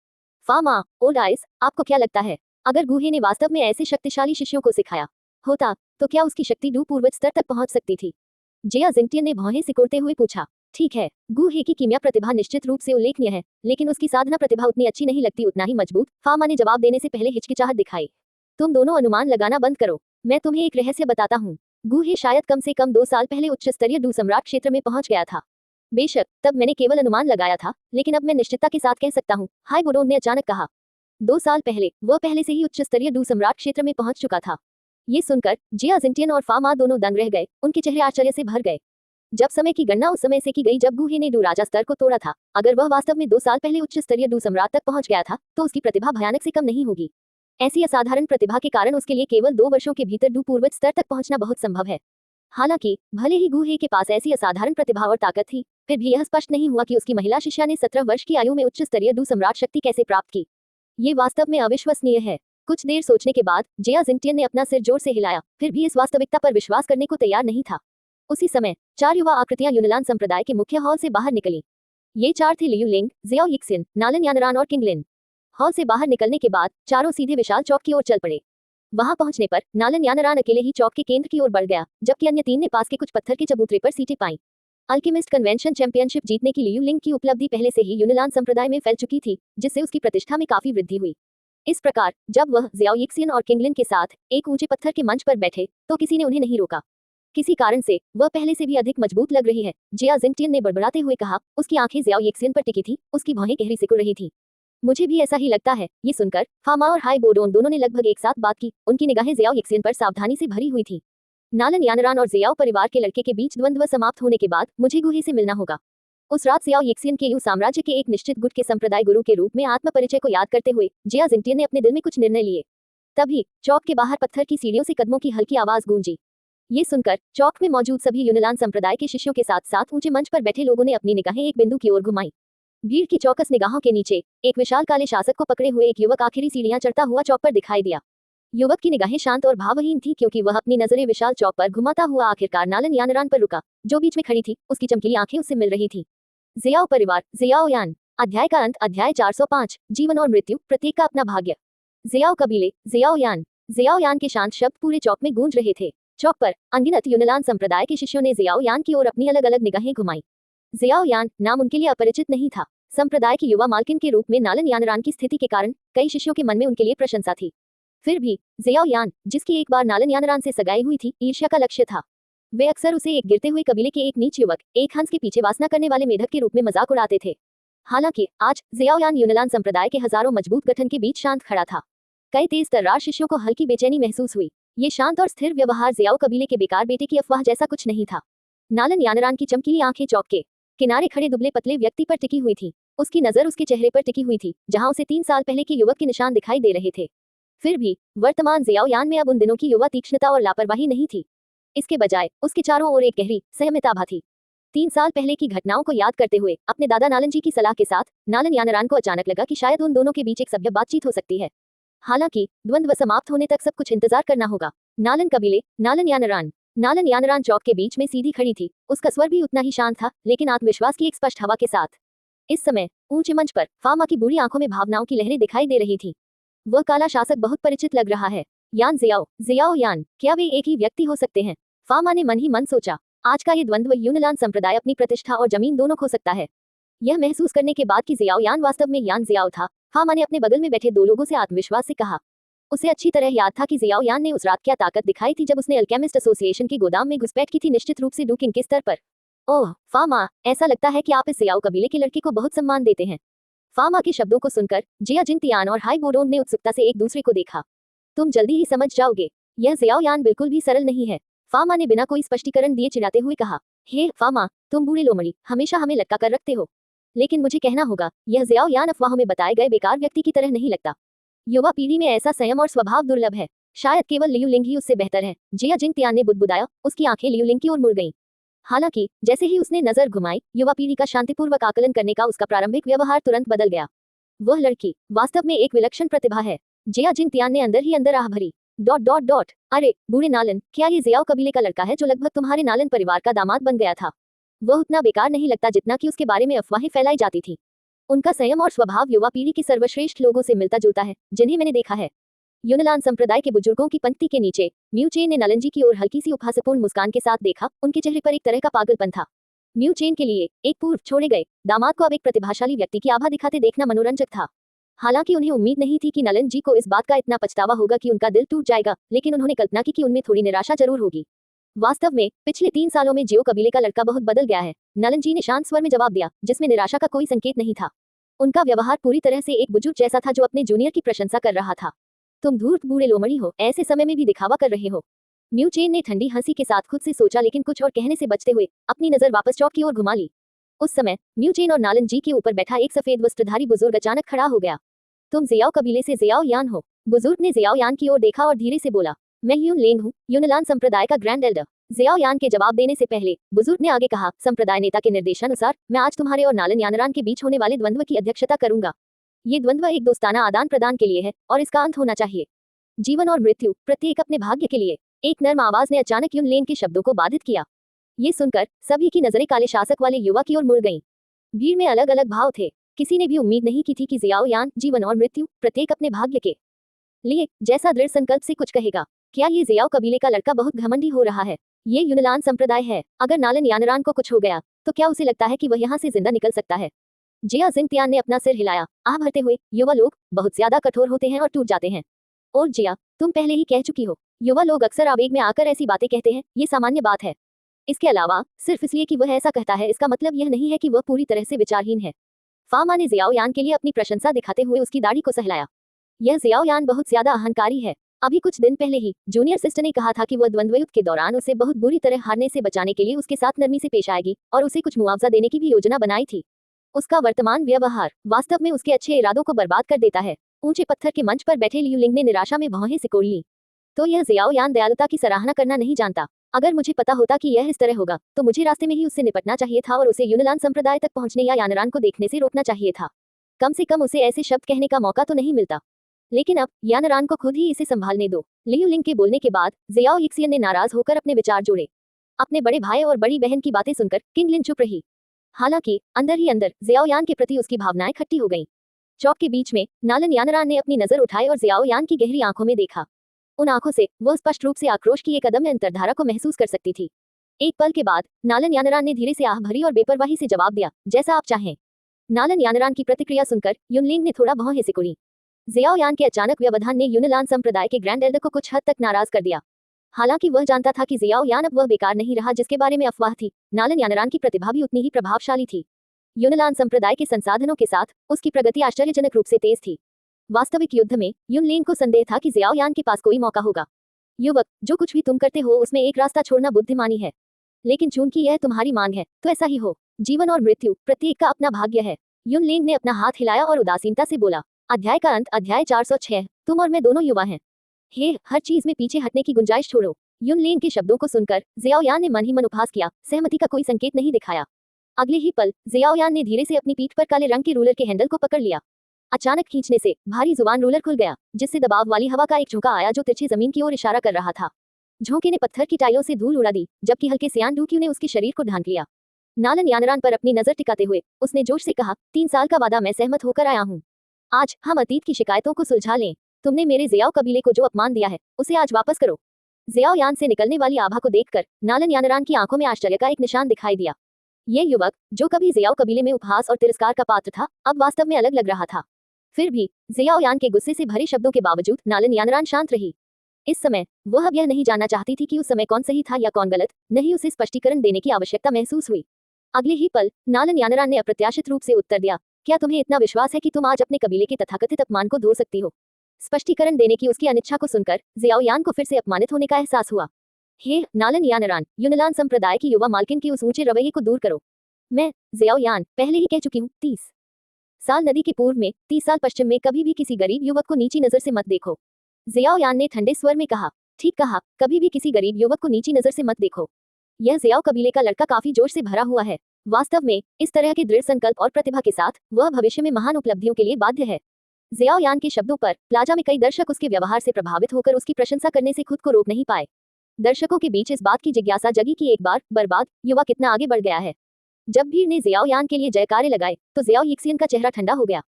फामा, ओल्ड आइस, आपको क्या लगता है, अगर गुहे ने वास्तव में ऐसे शक्तिशाली शिष्यों को सिखाया होता तो क्या उसकी शक्ति पूर्वज स्तर तक पहुंच सकती थी? जिया जिंगटिन ने भौहें सिकोड़ते हुए पूछा। ठीक है, गुहे की कीमिया प्रतिभा निश्चित रूप से उल्लेखनीय है, लेकिन उसकी साधना प्रतिभा उतनी अच्छी नहीं लगती, उतना ही मजबूत। फामा ने जवाब देने से पहले हिचकिचाहट दिखाई। तुम दोनों अनुमान लगाना बंद करो, मैं तुम्हें एक रहस्य बताता हूँ। गुहे शायद कम से कम 2 साल पहले उच्च स्तरीय डू सम्राट क्षेत्र में पहुंच गया था। बेशक तब मैंने केवल अनुमान लगाया था, लेकिन अब मैं निश्चितता के साथ कह सकता हूँ, हाई बोडोंग ने अचानक कहा। 2 साल पहले वह पहले से ही उच्च स्तरीय डू सम्राट क्षेत्र में पहुंच चुका था। ये सुनकर जिया जिंगटिन और फामा दोनों दंग रह गए। उनके चेहरे आश्चर्य से भर गए। जब समय की गणना उस समय से की गई जब गुहे ने डू राजा स्तर को तोड़ा था। अगर वह वास्तव में 2 साल पहले उच्च स्तरीय डू सम्राट तक पहुंच गया था तो उसकी प्रतिभा भयानक से कम नहीं होगी। ऐसी असाधारण प्रतिभा के कारण उसके लिए केवल 2 वर्षों के भीतर डू पूर्वज स्तर तक पहुंचना बहुत संभव है। हालांकि भले ही गुहे के पास ऐसी असाधारण प्रतिभा और ताकत थी, फिर भी यह स्पष्ट नहीं हुआ कि उसकी महिला शिष्या ने 17 वर्ष की आयु में उच्च स्तरीय डू सम्राट शक्ति कैसे प्राप्त की। ये वास्तव में अविश्वसनीय है। कुछ देर सोचने के बाद जिया जिंगटियन ने अपना सिर जोर से हिलाया, फिर भी इस वास्तविकता पर विश्वास करने को तैयार नहीं था। उसी समय 4 युवा आकृतियां यूनलान संप्रदाय के मुख्य हॉल से बाहर निकली। ये 4 थे लियू लिंग, जियाओ यिक्सिन, नालन यानरान और किंगलिन। हॉल से बाहर निकलने के बाद चारों सीधे विशाल चौक की ओर चल पड़े। वहां पहुंचने पर नालन यानरान अकेले ही चौक के केंद्र की ओर बढ़ गया, जबकि अन्य 3 ने पास के कुछ पत्थर के चबूतरे पर सीटें पाईं। अल्केमिस्ट कन्वेंशन चैंपियनशिप जीतने की लियू लिंग की उपलब्धि पहले से ही यूनलान संप्रदाय में फैल चुकी थी, जिससे उसकी प्रतिष्ठा में काफी वृद्धि हुई। इस प्रकार जब वह जियाओ यिक्सिन और किंगलिन के साथ एक ऊंचे पत्थर के मंच पर बैठे तो किसी ने उन्हें नहीं रोका। किसी कारण से वह पहले से भी अधिक मजबूत लग रही है, जिया जिंगटियन ने बड़बड़ाते हुए कहा। उसकी आंखें जियाओ यिक्सिन पर टिकी थी, उसकी भौहें गहरी सिकुड़ रही थी। मुझे भी ऐसा ही लगता है। ये सुनकर फामा और हाई बोडोन दोनों ने लगभग एक साथ बात की। उनकी निगाहें जियाओ यिक्सिन पर सावधानी से भरी हुई थी। नालन यानरान और जियाओ परिवार के लड़के के बीच द्वंद्व समाप्त होने के बाद मुझे गुहे से मिलना होगा। उस रात जियाओ यिक्सिन के यू साम्राज्य के एक निश्चित गुट के संप्रदाय गुरु के रूप में आत्म परिचय को याद करते हुए जिया जिंगटियन ने अपने दिल में कुछ निर्णय लिए। तभी चौक के बाहर पत्थर की सीढ़ियों से कदमों की हल्की आवाज गूंजी। ये सुनकर चौक में मौजूद सभी यूनलान संप्रदाय के शिष्यों के साथ साथ ऊंचे मंच पर बैठे लोगों ने अपनी निगाहें एक बिंदु की ओर घुमाई। भीड़ की चौकस निगाहों के नीचे एक विशाल काले शासक को पकड़े हुए एक युवक आखिरी सीढ़ियां चढ़ता हुआ चौक पर दिखाई दिया। युवक की निगाहें शांत और भावहीन थी, क्योंकि वह अपनी नजरें विशाल चौक पर घुमाता हुआ आखिरकार नालन यानरान पर रुका, जो बीच में खड़ी थी। उसकी चमकीली आंखें उससे मिल रही थी। जियाओ परिवार, जियाओ यान। अध्याय का अंत। अध्याय 405, जीवन और मृत्यु, प्रत्येक का अपना भाग्य। जियाओ कबीले, जियाओ यान। जियाओ यान के शांत शब्द पूरे चौक में गूंज रहे थे। चौक पर अनगिनत यूनलान संप्रदाय के शिष्यों ने जियाओ यान की ओर अपनी अलग अलग निगाहें घुमाई। जियाओ यान नाम उनके लिए अपरिचित नहीं था। संप्रदाय की युवा मालकिन के रूप में नालन यानरान की स्थिति के कारण कई शिष्यों के मन में उनके लिए प्रशंसा थी। फिर भी जियाओ यान, जिसकी एक बार नालन यानरान से सगाई हुई थी, ईर्ष्या का लक्ष्य था। वे अक्सर उसे एक गिरते हुए कबीले के एक नीच युवक, एक हंस के पीछे वासना करने वाले मेढक के रूप में मजाक उड़ाते थे। हालांकि आज जियाओ यान यूनलान संप्रदाय के हजारों मजबूत गठन के बीच शांत खड़ा था। कई तेज तर्रार शिष्यों को हल्की बेचैनी महसूस हुई। ये शांत और स्थिर व्यवहार जियाओ कबीले के बेकार बेटे की अफवाह जैसा कुछ नहीं था। नालन यानरान की चमकीली आंखें चौक के किनारे खड़े दुबले पतले व्यक्ति पर टिकी हुई थी। उसकी नजर उसके चेहरे पर टिकी हुई थी, जहां उसे 3 साल पहले के युवक के निशान दिखाई दे रहे थे। फिर भी वर्तमान जियाओ यान में अब उन दिनों की युवा तीक्ष्णता और लापरवाही नहीं थी। इसके बजाय उसके चारों ओर एक गहरी संयमिता थी। 3 साल पहले की घटनाओं को याद करते हुए अपने दादा नालन जी की सलाह के साथ नालन यानरान को अचानक लगा कि शायद उन दोनों के बीच एक सभ्य बातचीत हो सकती है। हालांकि द्वंद्व समाप्त होने तक सब कुछ इंतजार करना होगा। नालन कबीले, नालन यानरान। नालन यानरान चौक के बीच में सीधी खड़ी थी। उसका स्वर भी उतना ही शांत था, लेकिन आत्मविश्वास की एक स्पष्ट हवा के साथ। इस समय ऊंचे मंच पर फामा की बूढ़ी आंखों में भावनाओं की लहरें दिखाई दे रही थी। वह काला शासक बहुत परिचित लग रहा है। यान जियाओ, जियाओ यान, क्या वे एक ही व्यक्ति हो सकते हैं? फामा ने मन ही मन सोचा। आज का ये द्वंद्व यूनलान संप्रदाय अपनी प्रतिष्ठा और जमीन दोनों खो सकता है। यह महसूस करने के बाद कि जियाओ यान वास्तव में यान जियाओ था, फामा ने अपने बगल में बैठे 2 लोगों से आत्मविश्वास से कहा। उसे अच्छी तरह याद था कि जियाओ यान ने उस रात क्या ताकत दिखाई थी जब उसने अल्केमिस्ट एसोसिएशन के गोदाम में घुसपैठ की थी, निश्चित रूप से डुकिंग के स्तर पर। ओह फामा, ऐसा लगता है कि आप इस जियाओ कबीले के लड़के को बहुत सम्मान देते हैं। फामा के शब्दों को सुनकर जिया जिंगटियान और हाई बोडोन ने उत्सुकता से एक दूसरे को देखा। तुम जल्दी ही समझ जाओगे, यह जियाओ यान बिल्कुल भी सरल नहीं है, फामा ने बिना कोई स्पष्टीकरण दिए चिढ़ाते हुए कहा। हे फामा, तुम बूढ़े लोमड़ी, हमेशा हमें लटका कर रखते हो। लेकिन मुझे कहना होगा, यह जियाओ यान अफवाहों में बताए गए बेकार व्यक्ति की तरह नहीं लगता। युवा पीढ़ी में ऐसा संयम और स्वभाव दुर्लभ है। शायद केवल लियू लिंग ही उससे बेहतर है। जिया जिंगटियान ने बुदबुदाया। उसकी आंखें लियू लिंग की ओर मुड़ गईं। हालांकि जैसे ही उसने नजर घुमाई, युवा पीढ़ी का शांतिपूर्वक आकलन करने का उसका प्रारंभिक व्यवहार तुरंत बदल गया। वह लड़की वास्तव में एक विलक्षण प्रतिभा है। जिया जिंगटियान ने अंदर ही अंदर आह भरी। ... अरे बूढ़े नालन, क्या ये जियाओ कबीले का लड़का है जो लगभग तुम्हारे नालन परिवार का दामाद बन गया था? वह उतना बेकार नहीं लगता जितना कि उसके बारे में अफवाहें फैलाई जाती थी। उनका संयम और स्वभाव युवा पीढ़ी के सर्वश्रेष्ठ लोगों से मिलता जुलता है जिन्हें मैंने देखा है। यूनलान संप्रदाय के बुजुर्गों की पंक्ति के नीचे म्यू चेन ने नालन जी की ओर हल्की सी उपहासपूर्ण मुस्कान के साथ देखा। उनके चेहरे पर एक तरह का पागलपन था। म्यू चेन के लिए एक पूर्व छोड़े गए दामाद को अब एक प्रतिभाशाली व्यक्ति की आभा दिखाते देखना मनोरंजक था। हालांकि उन्हें उम्मीद नहीं थी कि नालन जी को इस बात का इतना पछतावा होगा कि उनका दिल टूट जाएगा, लेकिन उन्होंने कल्पना की कि उनमें थोड़ी निराशा जरूर होगी। वास्तव में पिछले 3 सालों में जियो कबीले का लड़का बहुत बदल गया है, नालन जी ने शांत स्वर में जवाब दिया, जिसमें निराशा का कोई संकेत नहीं था। उनका व्यवहार पूरी तरह से एक बुजुर्ग जैसा था जो अपने जूनियर की प्रशंसा कर रहा था। तुम धूर्त बूढ़े लोमड़ी हो, ऐसे समय में भी दिखावा कर रहे हो। म्यू चेन ने ठंडी हंसी के साथ खुद से सोचा, लेकिन कुछ और कहने से बचते हुए अपनी नजर वापस चौक की ओर घुमा ली। उस समय म्यू चेन और नालन जी के ऊपर बैठा एक सफेद वस्त्रधारी बुजुर्ग अचानक खड़ा हो गया। तुम जियाओ कबीले से जियाओ यान हो? बुजुर्ग ने जियाओ यान की ओर देखा और धीरे से बोला, मैं यून लेंग हूँ, यूनलान संप्रदाय का ग्रैंड एल्डर। जियाओ यान के जवाब देने से पहले बुजुर्ग ने आगे कहा, संप्रदाय नेता के निर्देशानुसार मैं आज तुम्हारे और नालन यानरान के बीच होने वाले द्वंद्व की अध्यक्षता करूंगा। ये द्वंद्व एक दोस्ताना आदान प्रदान के लिए है और इसका अंत होना चाहिए। जीवन और मृत्यु प्रत्येक अपने भाग्य के लिए, एक नर्म आवाज ने अचानक युनलेंग के शब्दों को बाधित किया। ये सुनकर सभी की नजरें काले शासक वाले युवा की ओर मुड़ गईं। भीड़ में अलग अलग भाव थे। किसी ने भी उम्मीद नहीं की थी कि जियाओ यान जीवन और मृत्यु प्रत्येक अपने भाग्य के लिए जैसा दृढ़ संकल्प से कुछ कहेगा। क्या ये जियाओ कबीले का लड़का बहुत घमंडी हो रहा है? ये युनलान संप्रदाय है। अगर नालन यानरान को कुछ हो गया तो क्या उसे लगता है कि वह यहाँ से जिंदा निकल सकता है? जिया जिंगतियान ने अपना सिर हिलाया। आह भरते हुए, युवा लोग बहुत ज्यादा कठोर होते हैं और टूट जाते हैं। और जिया, तुम पहले ही कह चुकी हो, युवा लोग अक्सर आवेग में आकर ऐसी बातें कहते हैं, ये सामान्य बात है। इसके अलावा सिर्फ इसलिए कि वह ऐसा कहता है इसका मतलब यह नहीं है कि वह पूरी तरह से विचारहीन है। फामा ने जियाओ यान के लिए अपनी प्रशंसा दिखाते हुए उसकी दाढ़ी को सहलाया। यह जियाओ यान बहुत ज्यादा अहंकारी है। अभी कुछ दिन पहले ही जूनियर सिस्टर ने कहा था कि वह द्वंद्व युद्ध के दौरान उसे बहुत बुरी तरह हारने से बचाने के लिए उसके साथ नरमी से पेश आएगी और उसे कुछ मुआवजा देने की भी योजना बनाई थी। उसका वर्तमान व्यवहार वास्तव में उसके अच्छे इरादों को बर्बाद कर देता है। ऊंचे पत्थर के मंच पर बैठे लियूलिंग ने निराशा में भौहें सिकोड़ ली। तो यह जियाओ यान दयालुता की सराहना करना नहीं जानता। अगर मुझे पता होता कि यह इस तरह होगा तो मुझे रास्ते में ही उससे निपटना चाहिए था और उसे युनलान संप्रदाय तक पहुंचने या यानरान को देखने से रोकना चाहिए था। कम से कम उसे ऐसे शब्द कहने का मौका तो नहीं मिलता। लेकिन अब यानरान को खुद ही इसे संभालने दो। लियूलिंग के बोलने के बाद जियाओ यिक्सियन ने नाराज होकर अपने विचार जोड़े। अपने बड़े भाई और बड़ी बहन की बातें सुनकर किंगलिन चुप रही। हालांकि अंदर ही अंदर जियाओ यान के प्रति उसकी भावनाएं खट्टी हो गईं। चौक के बीच में नालन यानरान ने अपनी नजर उठाई और जियाओ यान की गहरी आंखों में देखा। उन आंखों से वह स्पष्ट रूप से आक्रोश की एक अदम्य अंतर्धारा को महसूस कर सकती थी। एक पल के बाद नालन यानरान ने धीरे से आह भरी और बेपरवाही से जवाब दिया, जैसा आप चाहें। नालन यानरान की प्रतिक्रिया सुनकर युनलिंग ने थोड़ा भौहें सिकोड़ी। जियाओ यान के अचानक व्यवधान ने युनलान संप्रदाय के ग्रैंड एल्डर को कुछ हद तक नाराज कर दिया। हालांकि वह जानता था कि जियाओ यान अब वह बेकार नहीं रहा जिसके बारे में अफवाह थी। नालन यानरान की प्रतिभा भी उतनी ही प्रभावशाली थी। युनलान संप्रदाय के संसाधनों के साथ उसकी प्रगति आश्चर्यजनक रूप से तेज थी। वास्तविक युद्ध में युनलिंग को संदेह था कि जियाओ यान के पास कोई मौका होगा। युवक, जो कुछ भी तुम करते हो उसमें एक रास्ता छोड़ना बुद्धिमानी है। लेकिन चूंकि यह तुम्हारी मांग है तो ऐसा ही हो। जीवन और मृत्यु प्रत्येक का अपना भाग्य है। युनलिंग ने अपना हाथ हिलाया और उदासीनता से बोला। अध्याय का अंत। अध्याय 406। तुम और मैं दोनों युवा हैं। हे, हर चीज में पीछे हटने की गुंजाइश छोड़ो। युनलिंग के शब्दों को सुनकर जियाओ यान ने मन ही मन उपहास किया, सहमति का कोई संकेत नहीं दिखाया। अगले ही पल जियाओ यान ने धीरे से अपनी पीठ पर काले रंग के रूलर के हैंडल को पकड़ लिया। अचानक खींचने से भारी जुबान रूलर खुल गया, जिससे दबाव वाली हवा का एक झोंका आया जो तिरछी जमीन की ओर इशारा कर रहा था। झोंके ने पत्थर की टाइलों से धूल उड़ा दी, जबकि हल्के सियान डूक्यू ने उसके शरीर को ढांक लिया। नालन यानरान पर अपनी नजर टिकाते हुए उसने जोश से कहा, 3 साल का वादा मैं सहमत होकर आया हूँ। आज हम अतीत की शिकायतों को सुलझा लें। तुमने मेरे जियाओ कबीले को जो अपमान दिया है उसे आज वापस करो। जियाओ यान से निकलने वाली आभा को देखकर नालन यानरान की आंखों में आश्चर्य का एक निशान दिखाई दिया। ये युवक, जो कभी जियाओ कबीले में उपहास और तिरस्कार का पात्र था, अब वास्तव में अलग लग रहा था। फिर भी जियाओ यान के गुस्से से भरे शब्दों के बावजूद नालन यानरान शांत रही। इस समय वह अब यह नहीं जानना चाहती थी कि उस समय कौन सही था या कौन गलत, नहीं उसे स्पष्टीकरण देने की आवश्यकता महसूस हुई। अगले ही पल नालन यानरान ने अप्रत्याशित रूप से उत्तर दिया, क्या तुम्हें इतना विश्वास है कि तुम आज अपने कबीले के तथाकथित अपमान को धो सकती हो? स्पष्टीकरण देने की उसकी अनिच्छा को सुनकर जियाओ यान को फिर से अपमानित होने का एहसास हुआ। हे नालन यानरान, युनलान संप्रदाय की युवा मालकिन के उस ऊंचे रवैये को दूर करो। मैं जियाओ यान पहले ही कह चुकी हूँ, 30 साल नदी के पूर्व में, 30 साल पश्चिम में कभी भी किसी गरीब युवक को नीची नजर से मत देखो। जियाओ यान ने ठंडे स्वर में कहा, ठीक कहा, कभी भी किसी गरीब युवक को नीची नजर से मत देखो। यह जियाओ कबीले का लड़का काफी जोश से भरा हुआ है। वास्तव में इस तरह के दृढ़ संकल्प और प्रतिभा के साथ वह भविष्य में महान उपलब्धियों के लिए बाध्य है। जियाओ यान के शब्दों पर प्लाजा में कई दर्शक उसके व्यवहार से प्रभावित होकर उसकी प्रशंसा करने से खुद को रोक नहीं पाए। दर्शकों के बीच इस बात की जिज्ञासा जगी कि एक बार बर्बाद युवा कितना आगे बढ़ गया है। जब भीड़ ने जियाओ यान के लिए जयकारे लगाए तो जियाओ यिक्सियन का चेहरा ठंडा हो गया।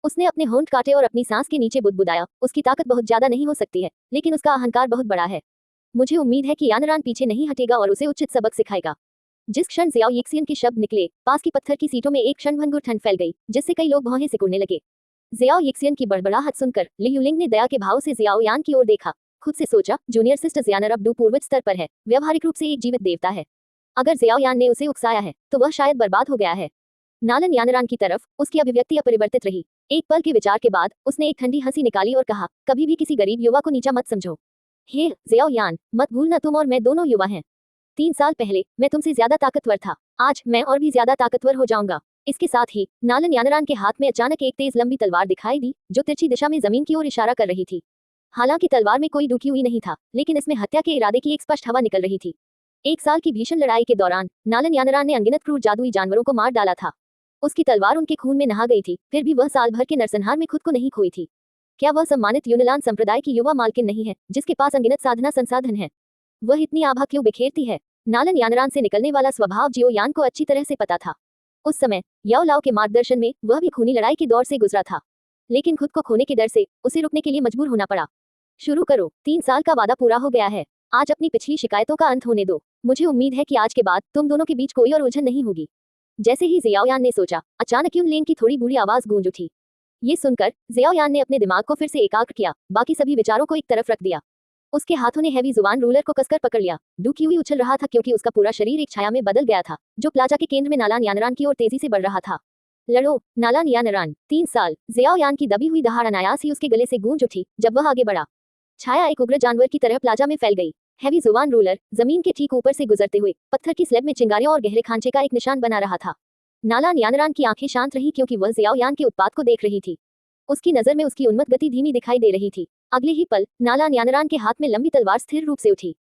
उसने अपने होंठ काटे और अपनी सांस के नीचे बुदबुदाया, उसकी ताकत बहुत ज्यादा नहीं हो सकती है, लेकिन उसका अहंकार बहुत बड़ा है। मुझे उम्मीद है कि यानरान पीछे नहीं हटेगा और उसे उचित सबक सिखाएगा। जिस क्षण जियाओ यिक्सियन के शब्द निकले, पास की पत्थर की सीटों में एक क्षण भंगुर ठंड फैल गई, जिससे कई लोग भौहें सिकुड़ने लगे। जियाओ यिक्सियन की बड़बड़ाहट सुनकर लियूलिंग ने दया के भाव से जियाओ यान की ओर देखा। खुद से सोचा, जूनियर सिस्टर जियानर अब डू पूर्वज स्तर पर है, व्यवहारिक रूप से एक जीवित देवता है। अगर जियाओ यान ने उसे उकसाया है तो वह शायद बर्बाद हो गया है। नालन यानरान की तरफ उसकी अभिव्यक्ति अपरिवर्तित रही। एक पल के विचार के बाद उसने एक ठंडी हंसी निकाली और कहा, कभी भी किसी गरीब युवा को नीचा मत समझो। हे जियाओ यान, मत भूलना तुम और मैं दोनों युवा हैं। 3 साल पहले मैं तुमसे ज्यादा ताकतवर था, आज मैं और भी ज्यादा ताकतवर हो जाऊंगा। इसके साथ ही नालन यानरान के हाथ में अचानक एक तेज लंबी तलवार दिखाई दी, जो तिरछी दिशा में जमीन की ओर इशारा कर रही थी। हालांकि तलवार में कोई डुकी हुई नहीं था, लेकिन इसमें हत्या के इरादे की एक स्पष्ट हवा निकल रही थी। 1 साल की भीषण लड़ाई के दौरान नालन यानरान ने अनगिनत क्रूर जादुई जानवरों को मार डाला था। उसकी तलवार उनके खून में नहा गई थी, फिर भी वह साल भर के नरसंहार में खुद को नहीं खोई थी। क्या वह सम्मानित यूनान संप्रदाय की युवा मालकिन नहीं है, जिसके पास अनगिनत साधना संसाधन है? वह इतनी आभा क्यों बिखेरती है? नालन यानरान से निकलने वाला स्वभाव जियो यान को अच्छी तरह से पता था। उस समय याओ लाओ के मार्गदर्शन में वह भी खूनी लड़ाई के दौर से गुजरा था, लेकिन खुद को खोने के डर से उसे रुकने के लिए मजबूर होना पड़ा। शुरू करो, 3 साल का वादा पूरा हो गया है। आज अपनी पिछली शिकायतों का अंत होने दो। मुझे उम्मीद है कि आज के बाद तुम दोनों के बीच कोई और उलझन नहीं होगी। जैसे ही जियाओयान ने सोचा, अचानक यून लेन की थोड़ी बुरी आवाज गूंज उठी। ये सुनकर जियाओयान ने अपने दिमाग को फिर से एकाग्र किया, बाकी सभी विचारों को एक तरफ रख दिया। उसके हाथों ने हैवी जुबान रूलर को कसकर पकड़ लिया। डूक्यूई उछल रहा था क्योंकि उसका पूरा शरीर एक छाया में बदल गया था, जो प्लाजा के केंद्र में नालान यानरान की ओर तेजी से बढ़ रहा था। लड़ो, नालान यानरान। 3 साल। जियाओयान की दबी हुई दहाड़ अनायास ही उसके गले से गूंज उठी जब वह आगे बढ़ा। छाया एक उग्र जानवर की तरह प्लाजा में फैल गई। हैवी जुबान रूलर जमीन के ठीक ऊपर से गुजरते हुए पत्थर की स्लैब में चिंगारियों और गहरे खांचे का एक निशान बना रहा था। नालान यानरान की आंखें शांत रही क्योंकि वह जियाओयान के उत्पात को देख रही थी। उसकी नजर में उसकी उन्मत्त गति धीमी दिखाई दे रही थी। अगले ही पल नालान यानरान के हाथ में लंबी तलवार स्थिर रूप से उठी।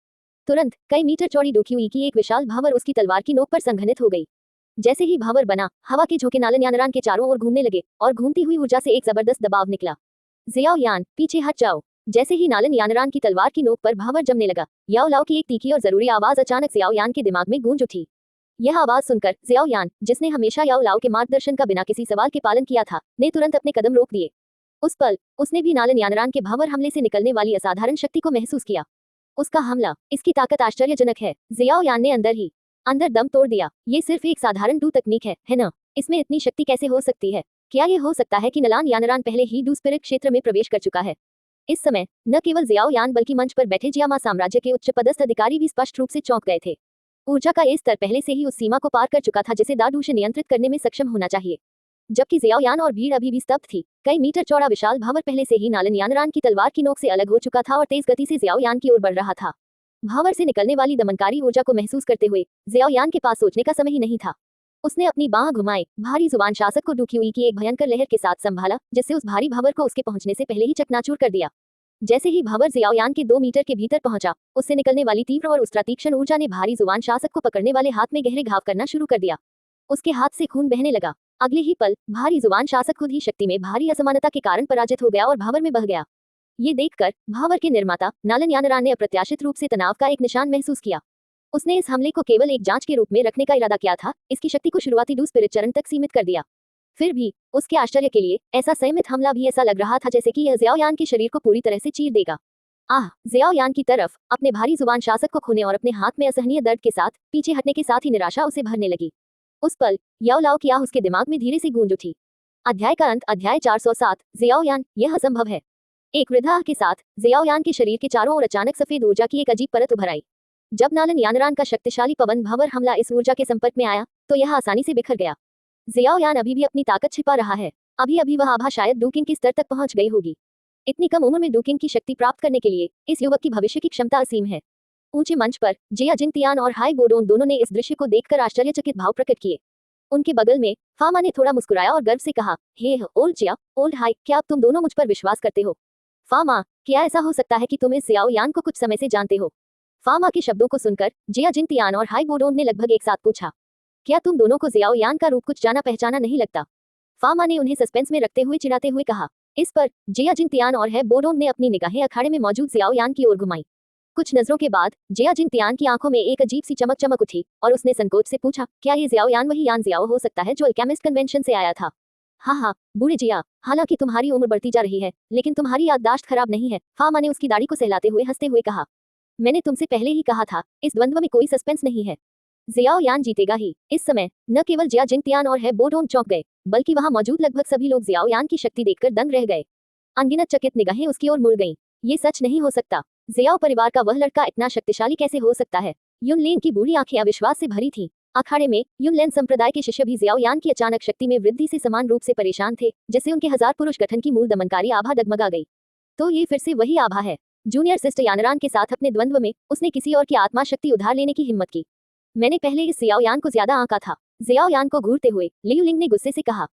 तुरंत कई मीटर चौड़ी डूक्यूई की एक विशाल भावर उसकी तलवार की नोक पर संघनित हो गई। जैसे ही भावर बना, हवा के झोंके नालन यानरान के चारों ओर घूमने लगे और घूमती हुई ऊर्जा से एक जबरदस्त दबाव निकला। जियाओयान, पीछे हट जाओ। जैसे ही नालन यानरान की तलवार की नोक पर भावर जमने लगा, याओ लाओ की एक तीखी और जरूरी आवाज अचानक जियाओयान के दिमाग में गूंज उठी। यह आवाज सुनकर जियाओयान, जिसने हमेशा याओ लाओ के मार्गदर्शन का बिना किसी सवाल के पालन किया था, ने तुरंत अपने कदम रोक दिए। उस पल उसने भी नालन यानरान के भावर हमले से निकलने वाली असाधारण शक्ति को महसूस किया। उसका हमला, इसकी ताकत आश्चर्यजनक है। जियाओयान ने अंदर दम तोड़ दिया। ये सिर्फ एक साधारण डू तकनीक है ना? इसमें इतनी शक्ति कैसे हो सकती है? क्या ये हो सकता है कि नालान यानरान पहले ही डू स्पिरिट क्षेत्र में प्रवेश कर चुका है? इस समय न केवल जियाओयान बल्कि मंच पर बैठे जियामा साम्राज्य के उच्च पदस्थ अधिकारी भी स्पष्ट रूप से चौंक गए थे। ऊर्जा का ये स्तर पहले से ही उस सीमा को पार कर चुका था जिसे दाडू से नियंत्रित करने में सक्षम होना चाहिए, जबकि जियाओयान और भीड़ अभी भी स्तब्ध थी। कई मीटर चौड़ा विशाल भावर पहले से ही नालन यानरान की तलवार की नोक से अलग हो चुका था और तेज गति से जियाओयान की ओर बढ़ रहा था। भावर से निकलने वाली दमनकारी ऊर्जा को महसूस करते हुए जियाओयान के पास सोचने का समय ही नहीं था। उसने अपनी बाह घुमाई, भारी जुबान शासक को डूक्यूई की एक भयंकर लहर के साथ संभाला, जिससे उस भारी भावर को उसके पहुंचने से पहले ही चकनाचूर कर दिया। जैसे ही भावर जियाओयान के 2 मीटर के भीतर पहुंचा, उससे निकलने वाली तीव्र और उस्त्रा तीक्ष्ण ऊर्जा ने भारी जुबान शासक को पकड़ने वाले हाथ में गहरे घाव करना शुरू कर दिया। उसके हाथ से खून बहने लगा। अगले ही पल भारी जुबान शासक खुद ही शक्ति में भारी असमानता के कारण पराजित हो गया और भावर में बह गया। ये देखकर भावर के निर्माता नालन यानरान ने अप्रत्याशित रूप से तनाव का एक निशान महसूस किया। उसने इस हमले को केवल एक जांच के रूप में रखने का इरादा किया था, इसकी शक्ति को शुरुआती डू स्पिरिट चरण तक सीमित कर दिया। फिर भी उसके आश्चर्य के लिए ऐसा संयमित हमला भी ऐसा लग रहा था जैसे कि यह जियाओयान के शरीर को पूरी तरह से चीर देगा। जियाओयान की तरफ अपने भारी जुबान शासक को खोने और अपने हाथ में असहनीय दर्द के साथ पीछे हटने के साथ ही निराशा उसे भरने लगी। उस पल याओ लाओ की आह उसके दिमाग में धीरे से गूंज उठी। अध्याय का अंत। अध्याय 407। जियाओयान, यह असंभव है। एक वृद्धा के साथ जियाओयान के शरीर के चारों ओर अचानक सफेद ऊर्जा की एक अजीब परत उभर आई। जब नालन यानरान का शक्तिशाली पवन भावर हमला इस ऊर्जा के संपर्क में आया तो यह आसानी से बिखर गया। जियाओयान अभी भी अपनी ताकत छिपा रहा है। अभी वह आभा शायद डूकिंग के स्तर तक पहुंच गई होगी। इतनी कम उम्र में डूकिंग की शक्ति प्राप्त करने के लिए इस युवक की भविष्य की क्षमता असीम है। ऊंचे मंच पर जिया जिंगतियान और हाई बोडोन दोनों ने इस दृश्य को देखकर आश्चर्यचकित भाव प्रकट किए। उनके बगल में फामा ने थोड़ा मुस्कुराया और गर्व से कहा, हे ओल्ड जिया, ओल्ड हाई, क्या अब तुम दोनों मुझ पर विश्वास करते हो? फामा, क्या ऐसा हो सकता है कि तुम इस जियाओयान को कुछ समय से जानते हो? फामा के शब्दों को सुनकर जिया जिंगतियान और हाई बोडोन ने लगभग एक साथ पूछा, क्या तुम दोनों को जियाओयान का रूप कुछ जाना पहचाना नहीं लगता? फामा ने उन्हें सस्पेंस में रखते हुए चिढ़ाते हुए कहा। इस पर जिया जिंगतियान और है बोडोन ने अपनी निगाहें अखाड़े में मौजूद जियाओयान की ओर घुमाई। कुछ नजरों के बाद जिया जिंगतियान की आंखों में एक अजीब सी चमक उठी और उसने संकोच से पूछा, क्या ये जियाओयान वही यान जियाओ हो सकता है जो अल्केमिस्ट कन्वेंशन से आया था? हाँ, बूढ़े जिया, हालांकि तुम्हारी उम्र बढ़ती जा रही है लेकिन तुम्हारी याददाश्त खराब नहीं है। फामा ने उसकी दाढ़ी को सहलाते हुए हंसते हुए कहा, मैंने तुमसे पहले ही कहा था, इस द्वंद्व में कोई सस्पेंस नहीं है। जियाओयान जीतेगा ही। इस समय न केवल जिया जिंगतियान और है बोडोन चौंक गए, बल्कि वहां मौजूद लगभग सभी लोग जियाओयान की शक्ति देखकर दंग रह गए। अनगिनत चकित निगाहें उसकी ओर मुड़ गईं। ये सच नहीं हो सकता। जियाओ परिवार का वह लड़का इतना शक्तिशाली कैसे हो सकता है? युनलेन की बूढ़ी आंखें अविश्वास से भरी थीं। अखाड़े में युनलेन संप्रदाय के शिष्य भी जियाओयान की अचानक शक्ति में वृद्धि से समान रूप से परेशान थे, जिससे उनके 1000 पुरुष गठन की मूल दमनकारी आभा डगमगा गई। तो ये फिर से वही आभा है। जूनियर सिस्टर यानरान के साथ अपने द्वंद्व में उसने किसी और की आत्मा शक्ति उधार लेने की हिम्मत की। मैंने पहले इस जियाओयान को ज्यादा आंका था। जियाओयान को घूरते हुए लियुलिंग ने गुस्से से कहा,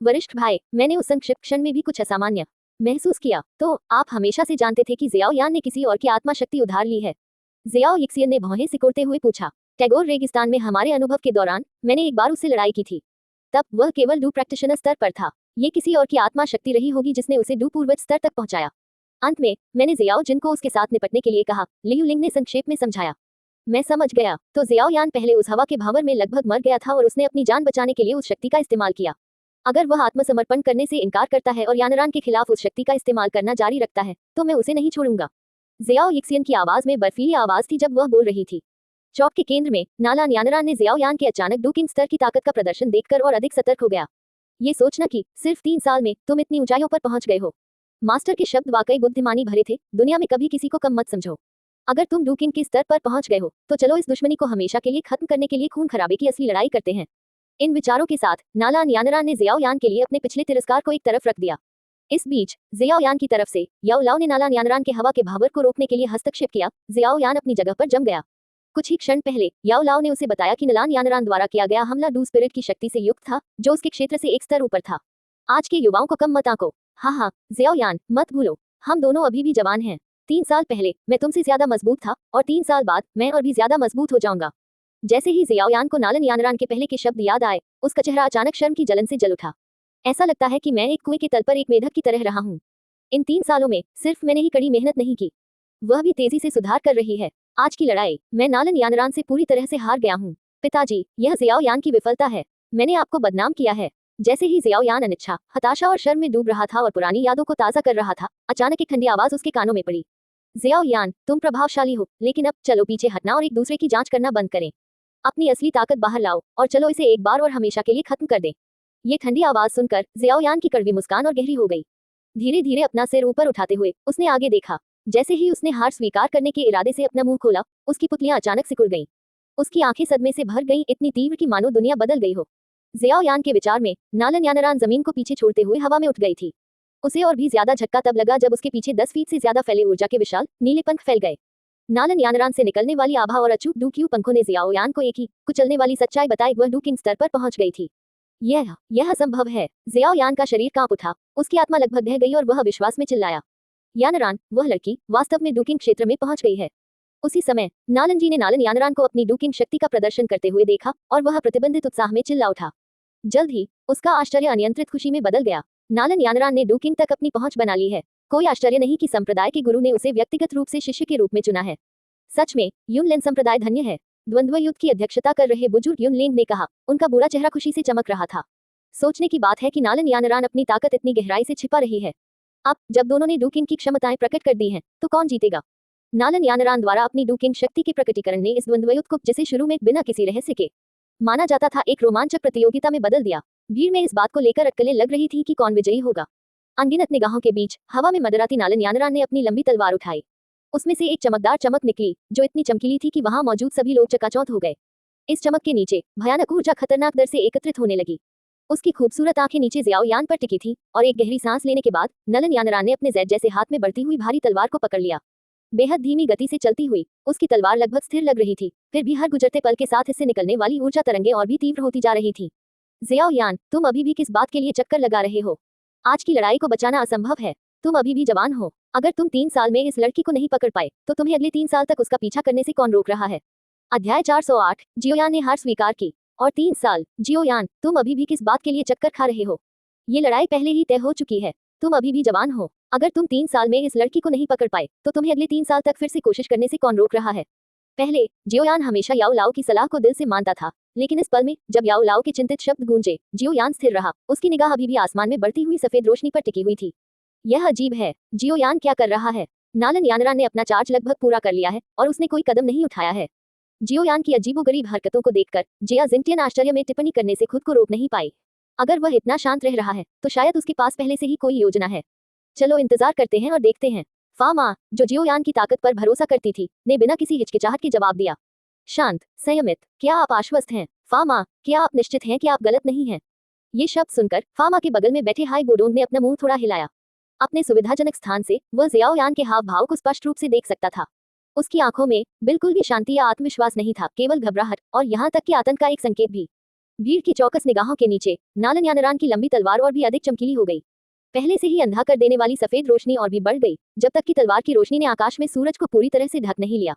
वरिष्ठ भाई, मैंने उस संक्षिप्त क्षण में भी कुछ असामान्य महसूस किया। तो आप हमेशा से जानते थे कि जियाओयान ने किसी और की आत्मा शक्ति उधार ली है? जियाओ यिक्सियन ने भौहें सिकोड़ते हुए पूछा। टैगोर रेगिस्तान में हमारे अनुभव के दौरान मैंने एक बार उससे लड़ाई की थी। तब वह केवल डू प्रैक्टिशनर स्तर पर था। ये किसी और की आत्मा शक्ति रही होगी जिसने उसे डू पूर्वज स्तर तक पहुंचाया। अंत में मैंने जियाओ जिन को उसके साथ निपटने के लिए कहा, लियू लिंग ने संक्षेप में समझाया। मैं समझ गया। तो जियाओ यान पहले उस हवा के भावर में लगभग मर गया था और उसने अपनी जान बचाने के लिए उस शक्ति का इस्तेमाल किया। अगर वह आत्मसमर्पण करने से इनकार करता है और यानरान के खिलाफ उस शक्ति का इस्तेमाल करना जारी रखता है तो मैं उसे नहीं छोड़ूंगा। जियाओ यिक्सियन की आवाज में बर्फीली आवाज थी जब वह बोल रही थी। चौक के केंद्र में नालान यानरान ने जियाओ यान के अचानक डूकिंग स्तर की ताकत का प्रदर्शन देखकर और अधिक सतर्क हो गया। ये सोचना कि सिर्फ 3 साल में तुम इतनी ऊंचाइयों पर पहुंच गए हो। मास्टर के शब्द वाकई बुद्धिमानी भरे थे। दुनिया में कभी किसी को कम मत समझो। अगर तुम डूकिंग के स्तर पर पहुंच गए हो तो चलो इस दुश्मनी को हमेशा के लिए खत्म करने के लिए खून खराबे की असली लड़ाई करते हैं। इन विचारों के साथ नालान यानरान ने जियाओ यान के लिए अपने पिछले तिरस्कार को एक तरफ रख दिया। इस बीच जियाओ यान की तरफ से याओ लाओ ने नालान यानरान के हवा के भावर को रोकने के लिए हस्तक्षेप किया। जियाओ यान अपनी जगह पर जम गया। कुछ ही क्षण पहले याओ लाओ ने उसे बताया कि नालान यानरान द्वारा किया गया हमला डू स्पिरिट की शक्ति से युक्त था जो उसके क्षेत्र से एक स्तर ऊपर था। आज के युवाओं को कम मत आंको। हाँ, जियाओ यान मत भूलो, हम दोनों अभी भी जवान हैं। 3 साल पहले मैं तुमसे ज्यादा मजबूत था और 3 साल बाद मैं और भी ज्यादा मजबूत हो जाऊंगा। जैसे ही जियाओ यान को नालन यानरान के पहले के शब्द याद आए, उसका चेहरा अचानक शर्म की जलन से जल उठा। ऐसा लगता है कि मैं एक कुएं के तल पर एक मेढक की तरह रहा हूँ। इन 3 सालों में सिर्फ मैंने ही कड़ी मेहनत नहीं की, वह भी तेजी से सुधार कर रही है। आज की लड़ाई मैं नालन यानरान से पूरी तरह से हार गया हूँ। पिताजी, यह जियाओ यान की विफलता है। मैंने आपको बदनाम किया है। जैसे ही जियाओ यान अनिच्छा, हताशा और शर्म में डूब रहा था और पुरानी यादों को ताज़ा कर रहा था, अचानक एक ठंडी आवाज उसके कानों में पड़ी। जियाओ यान, तुम प्रभावशाली हो, लेकिन अब चलो पीछे हटना और एक दूसरे की जांच करना बंद करें। अपनी असली ताकत बाहर लाओ और चलो इसे एक बार और हमेशा के लिए खत्म कर दें। ये ठंडी आवाज सुनकर जियाओ यान की कड़वी मुस्कान और गहरी हो गई। धीरे धीरे अपना सिर ऊपर उठाते हुए उसने आगे देखा। जैसे ही उसने हार स्वीकार करने के इरादे से अपना मुंह खोला, उसकी पुतलियां अचानक सिकुड़ गईं। उसकी आंखें सदमे से भर गईं, इतनी तीव्र कि मानो दुनिया बदल गई हो। जियाओ यान के विचार में नालन यानरान जमीन को पीछे छोड़ते हुए हवा में उठ गई थी। उसे और भी ज्यादा झटका तब लगा जब उसके पीछे 10 फीट से ज्यादा फैले ऊर्जा के विशाल नीले पंख फैल गए। नालन यानरान से निकलने वाली आभा और अचूक डूक्यू पंखों ने जियाओ यान को एक ही कुचलने वाली सच्चाई बताई, वह डूकिंग स्तर पर पहुंच गई थी। यह असंभव है। जियाओ यान का शरीर कांप उठा, उसकी आत्मा लगभग ढह गई और वह विश्वास में चिल्लाया, यानरान, वह लड़की वास्तव में डूकिंग क्षेत्र में पहुंच गई है। उसी समय नालन जी ने नालन यानरान को अपनी डूकिंग शक्ति का प्रदर्शन करते हुए देखा और वह प्रतिबंधित उत्साह में चिल्ला उठा। जल्द ही उसका आश्चर्य अनियंत्रित खुशी में बदल गया। नालन यानरान ने डूकिंग तक अपनी पहुंच बना ली है। कोई आश्चर्य नहीं कि संप्रदाय के गुरु ने उसे व्यक्तिगत रूप से शिष्य के रूप में चुना है। सच में युनलेन संप्रदाय धन्य है। द्वंद्व युद्ध की अध्यक्षता कर रहे बुजुर्ग युनलेन ने कहा, उनका बुरा चेहरा खुशी से चमक रहा था। सोचने की बात है कि नालन यानरान अपनी ताकत इतनी गहराई से छिपा रही है। अब जब दोनों ने डूकिंग की क्षमताएं प्रकट कर दी हैं, तो कौन जीतेगा? नालन यानरान द्वारा अपनी डूकिंग शक्ति के प्रकटीकरण ने इस द्वंद्व युद्ध को, जिसे शुरू में बिना किसी रहस्य के माना जाता था, एक रोमांचक प्रतियोगिता में बदल दिया। भीड़ में इस बात को लेकर अटकलें लग रही थी कि कौन विजयी होगा। अनगिनत निगाहों के बीच हवा में मदराती नालन यानरान ने अपनी लंबी तलवार उठाई। उसमें से एक चमकदार चमक निकली जो इतनी चमकीली थी कि वहां मौजूद सभी लोग चकाचौंध हो गए। इस चमक के नीचे भयानक ऊर्जा खतरनाक दर से एकत्रित होने लगी। उसकी खूबसूरत आंखें नीचे जियाओ यान पर टिकी थी और एक गहरी सांस लेने के बाद नालन यानरान ने अपने जेड जैसे हाथ में बढ़ती हुई भारी तलवार को पकड़ लिया। बेहद धीमी गति से चलती हुई उसकी तलवार लगभग स्थिर लग रही थी, फिर भी हर गुजरते पल के साथ इससे निकलने वाली ऊर्जा तरंगे और भी तीव्र होती जा रही थी। जियाओ यान, तुम अभी भी किस बात के लिए चक्कर लगा रहे हो? आज की लड़ाई को बचाना असंभव है। तुम अभी भी जवान हो। अगर तुम 3 साल में इस लड़की को नहीं पकड़ पाए तो तुम्हें अगले 3 साल तक उसका पीछा करने से कौन रोक रहा है? अध्याय 408। जियोयान ने हार स्वीकार की। और 3 साल, जियोयान, तुम अभी भी किस बात के लिए चक्कर खा रहे हो? ये लड़ाई पहले ही तय हो चुकी है। तुम अभी भी जवान हो। अगर तुम 3 साल में इस लड़की को नहीं पकड़ पाए तो तुम्हें अगले 3 साल तक फिर से कोशिश करने से कौन रोक रहा है? पहले जियोयान हमेशा याओ लाओ की सलाह को दिल से मानता था, लेकिन इस पल में जब याओ लाओ के चिंतित शब्द गूंजे, जियोयान स्थिर रहा। उसकी निगाह अभी भी आसमान में बढ़ती हुई सफेद रोशनी पर टिकी हुई थी। यह अजीब है। जियोयान क्या कर रहा है? नालन यानरान ने अपना चार्ज लगभग पूरा कर लिया है और उसने कोई कदम नहीं उठाया है। जियोयान की अजीबोगरीब हरकतों को देखकर जिया जिंगटियन आश्चर्य में टिप्पणी करने से खुद को रोक नहीं पाई। अगर वह इतना शांत रह रहा है तो शायद उसके पास पहले से ही कोई योजना है। चलो इंतजार करते हैं और देखते हैं। फामा, जो जियोयान की ताकत पर भरोसा करती थी, ने बिना किसी हिचकिचाहट के जवाब दिया। शांत, संयमित, क्या आप आश्वस्त हैं? फामा, क्या आप निश्चित हैं कि आप गलत नहीं हैं? ये शब्द सुनकर फामा के बगल में बैठे हाई बोडोंग ने अपना मुंह थोड़ा हिलाया। अपने सुविधाजनक स्थान से वह जियाओ यान के हाव भाव को स्पष्ट रूप से देख सकता था। उसकी आंखों में बिल्कुल भी शांति या आत्मविश्वास नहीं था, केवल घबराहट और यहाँ तक कि आतंक का एक संकेत भी। भीड़ की चौकस निगाहों के नीचे नालन यानरान की लंबी तलवार और भी अधिक चमकीली हो गई। पहले से ही अंधा कर देने वाली सफेद रोशनी और भी बढ़ गई, जब तक कि तलवार की रोशनी ने आकाश में सूरज को पूरी तरह से ढक नहीं लिया।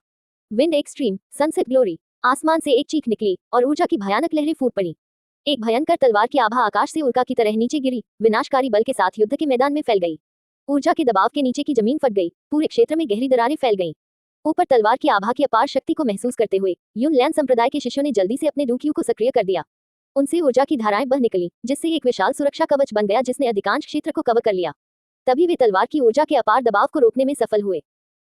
Wind extreme, sunset glory. आसमान से एक चीख निकली और ऊर्जा की भयानक लहरें फूट पड़ी। एक भयंकर तलवार की आभा आकाश से उल्का की तरह नीचे गिरी, विनाशकारी बल के साथ युद्ध के मैदान में फैल गई। ऊर्जा के दबाव के नीचे की जमीन फट गई, पूरे क्षेत्र में गहरी दरारें फैल गईं। ऊपर तलवार की आभा की अपार शक्ति को महसूस करते हुए युनलैन संप्रदाय के शिष्यों ने जल्दी से अपने डूक्यू को सक्रिय कर दिया। उनसे ऊर्जा की धाराएं बह निकली, जिससे एक विशाल सुरक्षा कवच बन गया जिसने अधिकांश क्षेत्र को कवर कर लिया। तभी वे तलवार की ऊर्जा के अपार दबाव को रोकने में सफल हुए।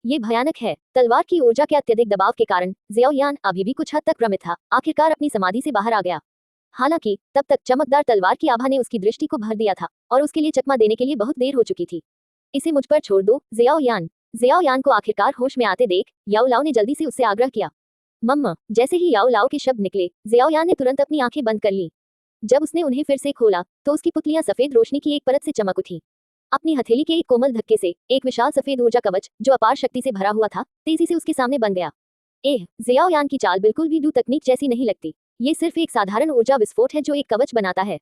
ये भयानक है। तलवार की ऊर्जा के अत्यधिक दबाव के कारण ज़ियाओ यान अभी भी कुछ हद तक भ्रमित था, आखिरकार अपनी समाधि से बाहर आ गया। हालांकि तब तक चमकदार तलवार की आभा ने उसकी दृष्टि को भर दिया था और उसके लिए चकमा देने के लिए बहुत देर हो चुकी थी। इसे मुझ पर छोड़ दो, ज़ियाओ यान। ज़ियाओ यान को आखिरकार होश में आते देख याओ लाओ ने जल्दी से उससे आग्रह किया। मम्मा। जैसे ही याओ लाओ के शब्द निकले, ज़ियाओ यान ने तुरंत अपनी आंखें बंद कर ली। जब उसने उन्हें फिर से खोला तो उसकी पुतलियां सफेद रोशनी की एक परत से चमक उठी। अपनी हथेली के एक कोमल धक्के से एक विशाल सफेद ऊर्जा कवच जो अपार शक्ति से भरा हुआ था तेजी से उसके सामने बन गया। ज़ियाओ यान की चाल बिल्कुल भी डू तकनीक जैसी नहीं लगती। ये सिर्फ एक साधारण ऊर्जा विस्फोट है जो एक कवच बनाता है।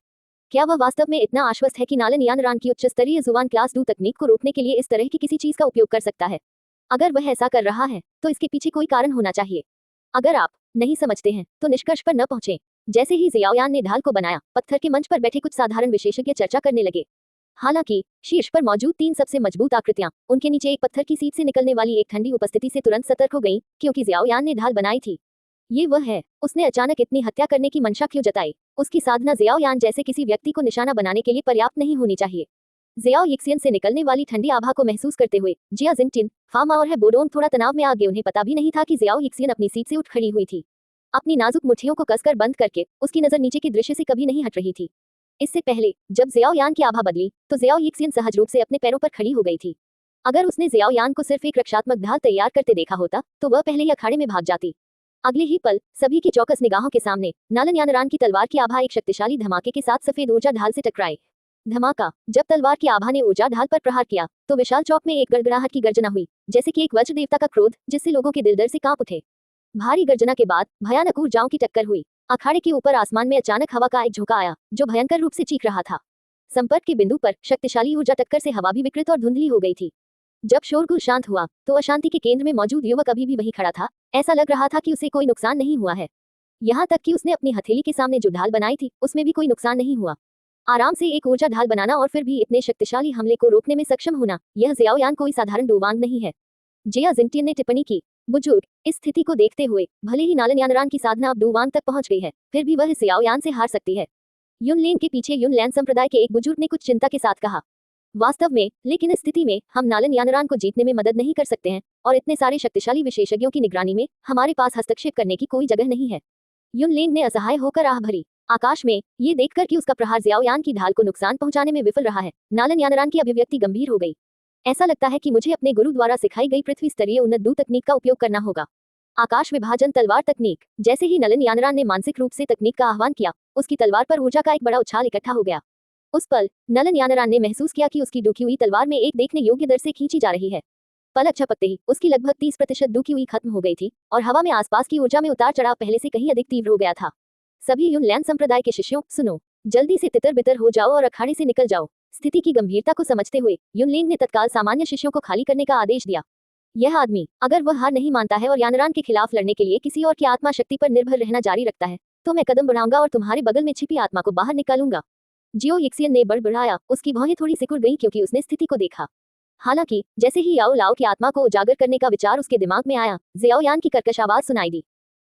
क्या वह वास्तव में इतना आश्वस्त है कि नालन यानरान की उच्च स्तरीय जुबान क्लास डू तकनीक को रोकने के लिए इस तरह की किसी चीज का उपयोग कर सकता है? अगर वह ऐसा कर रहा है तो इसके पीछे कोई कारण होना चाहिए। अगर आप नहीं समझते हैं तो निष्कर्ष पर न पहुंचे। जैसे ही ज़ियाओ यान ने ढाल को बनाया, पत्थर के मंच पर बैठे कुछ साधारण विशेषज्ञ चर्चा करने लगे। हालांकि शीर्ष पर मौजूद 3 सबसे मजबूत आकृतियां उनके नीचे एक पत्थर की सीट से निकलने वाली एक ठंडी उपस्थिति से तुरंत सतर्क हो गईं, क्योंकि ज़ियाओ यान ने ढाल बनाई थी। ये वह है। उसने अचानक इतनी हत्या करने की मंशा क्यों जताई? उसकी साधना ज़ियाओ यान जैसे किसी व्यक्ति को निशाना बनाने के लिए पर्याप्त नहीं होनी चाहिए। ज़ियाओ यिक्सियन से निकलने वाली ठंडी आभा को महसूस करते हुए जिया जिंगटिन, फामा और बोडोन थोड़ा तनाव में आ गए। उन्हें पता भी नहीं था कि ज़ियाओ यिक्सियन अपनी सीट से उठ खड़ी हुई थी। अपनी नाजुक मुट्ठियों को कसकर बंद करके उसकी नजर नीचे के दृश्य से कभी नहीं हट रही थी। इससे पहले जब ज़ियाओ यान की आभा बदली तो ज़ियाओ यिक्सियन सहज रूप से अपने पैरों पर खड़ी हो गई थी। अगर उसने ज़ियाओ यान को सिर्फ एक रक्षात्मक ढाल तैयार करते देखा होता तो वह पहले ही अखाड़े में भाग जाती। अगले ही पल सभी की चौकस निगाहों के सामने नालन यानरान की तलवार की आभा एक शक्तिशाली धमाके के साथ सफेद ऊर्जा ढाल से टकराई। धमाका। जब तलवार की आभा ने ऊर्जा ढाल पर प्रहार किया तो विशाल चौक में एक गड़गड़ाहट की गर्जना हुई, जैसे कि एक वज्र देवता का क्रोध, जिससे लोगों के दिल डर से कांप उठे। भारी गर्जना के बाद भयानक ऊर्जाओं की टक्कर हुई। अखाड़े के ऊपर आसमान में अचानक हवा का एक झोंका आया जो भयंकर रूप से चीख रहा था। संपर्क के बिंदु पर शक्तिशाली ऊर्जा टक्कर से हवा भी विकृत और धुंधली हो गई थी। जब शोरगुल शांत हुआ तो अशांति के केंद्र में मौजूद युवक अभी भी वहीं खड़ा था। ऐसा लग रहा था कि उसे कोई नुकसान नहीं हुआ है। यहाँ तक कि उसने अपनी हथेली के सामने जो ढाल बनाई थी उसमें भी कोई नुकसान नहीं हुआ। आराम से एक ऊर्जा ढाल बनाना और फिर भी इतने शक्तिशाली हमले को रोकने में सक्षम होना, यह ज़ियाओ यान कोई साधारण डूवांग नहीं है। जिया जिंगटिन ने टिप्पणी की। बुजुर्ग, इस स्थिति को देखते हुए भले ही नालन यानरान की साधना अब डूवांग तक पहुंच गई है, फिर भी वह ज़ियाओ यान से हार सकती है। युनलेन के पीछे युनलैन संप्रदाय के एक बुजुर्ग ने कुछ चिंता के साथ कहा। वास्तव में, लेकिन इस स्थिति में हम नालन यानरान को जीतने में मदद नहीं कर सकते हैं और इतने सारे शक्तिशाली विशेषज्ञों की निगरानी में हमारे पास हस्तक्षेप करने की कोई जगह नहीं है। युनलेन ने असहाय होकर आह भरी। आकाश में ये देखकर कि उसका प्रहार ज़ियाओ यान की ढाल को नुकसान पहुंचाने में विफल रहा है, नालन यानरान की अभिव्यक्ति गंभीर हो गई। ऐसा लगता है कि मुझे अपने गुरु द्वारा सिखाई गई पृथ्वी स्तरीय उन्नत डू तकनीक का उपयोग करना होगा। आकाश विभाजन तलवार तकनीक। जैसे ही नालन यानरान ने मानसिक रूप से तकनीक का आह्वान किया, उसकी तलवार पर ऊर्जा का एक बड़ा उछाल इकट्ठा हो गया। उस पल नालन यानरान ने महसूस किया कि उसकी डूकी हुई तलवार में एक देखने योग्य दर से खींची जा रही है। पलक झपकते ही उसकी लगभग 30% डूकी हुई खत्म हो गई थी और हवा में आसपास की ऊर्जा में उतार चढ़ाव पहले से कहीं अधिक तीव्र हो गया था। सभी युनलैन संप्रदाय के शिष्यों, सुनो, जल्दी से तितर बितर हो जाओ और अखाड़े से निकल जाओ। स्थिति की गंभीरता को समझते हुए युनलेन ने तत्काल सामान्य शिष्यों को खाली करने का आदेश दिया। यह आदमी अगर वह हार नहीं मानता है और यानरान के खिलाफ लड़ने के लिए किसी और की आत्मा शक्ति पर निर्भर रहना जारी रखता है तो मैं कदम बढ़ाऊंगा और तुम्हारे बगल में छिपी आत्मा को बाहर निकालूंगा। जियो यिक्सियन ने बड़बड़ाया। उसकी भौहें थोड़ी सिकुड़ गईं क्योंकि उसने स्थिति को देखा। हालांकि जैसे ही याओ लाओ की आत्मा को उजागर करने का विचार उसके दिमाग में आया, ज़ियाओ यान की कर्कश आवाज सुनाई दी।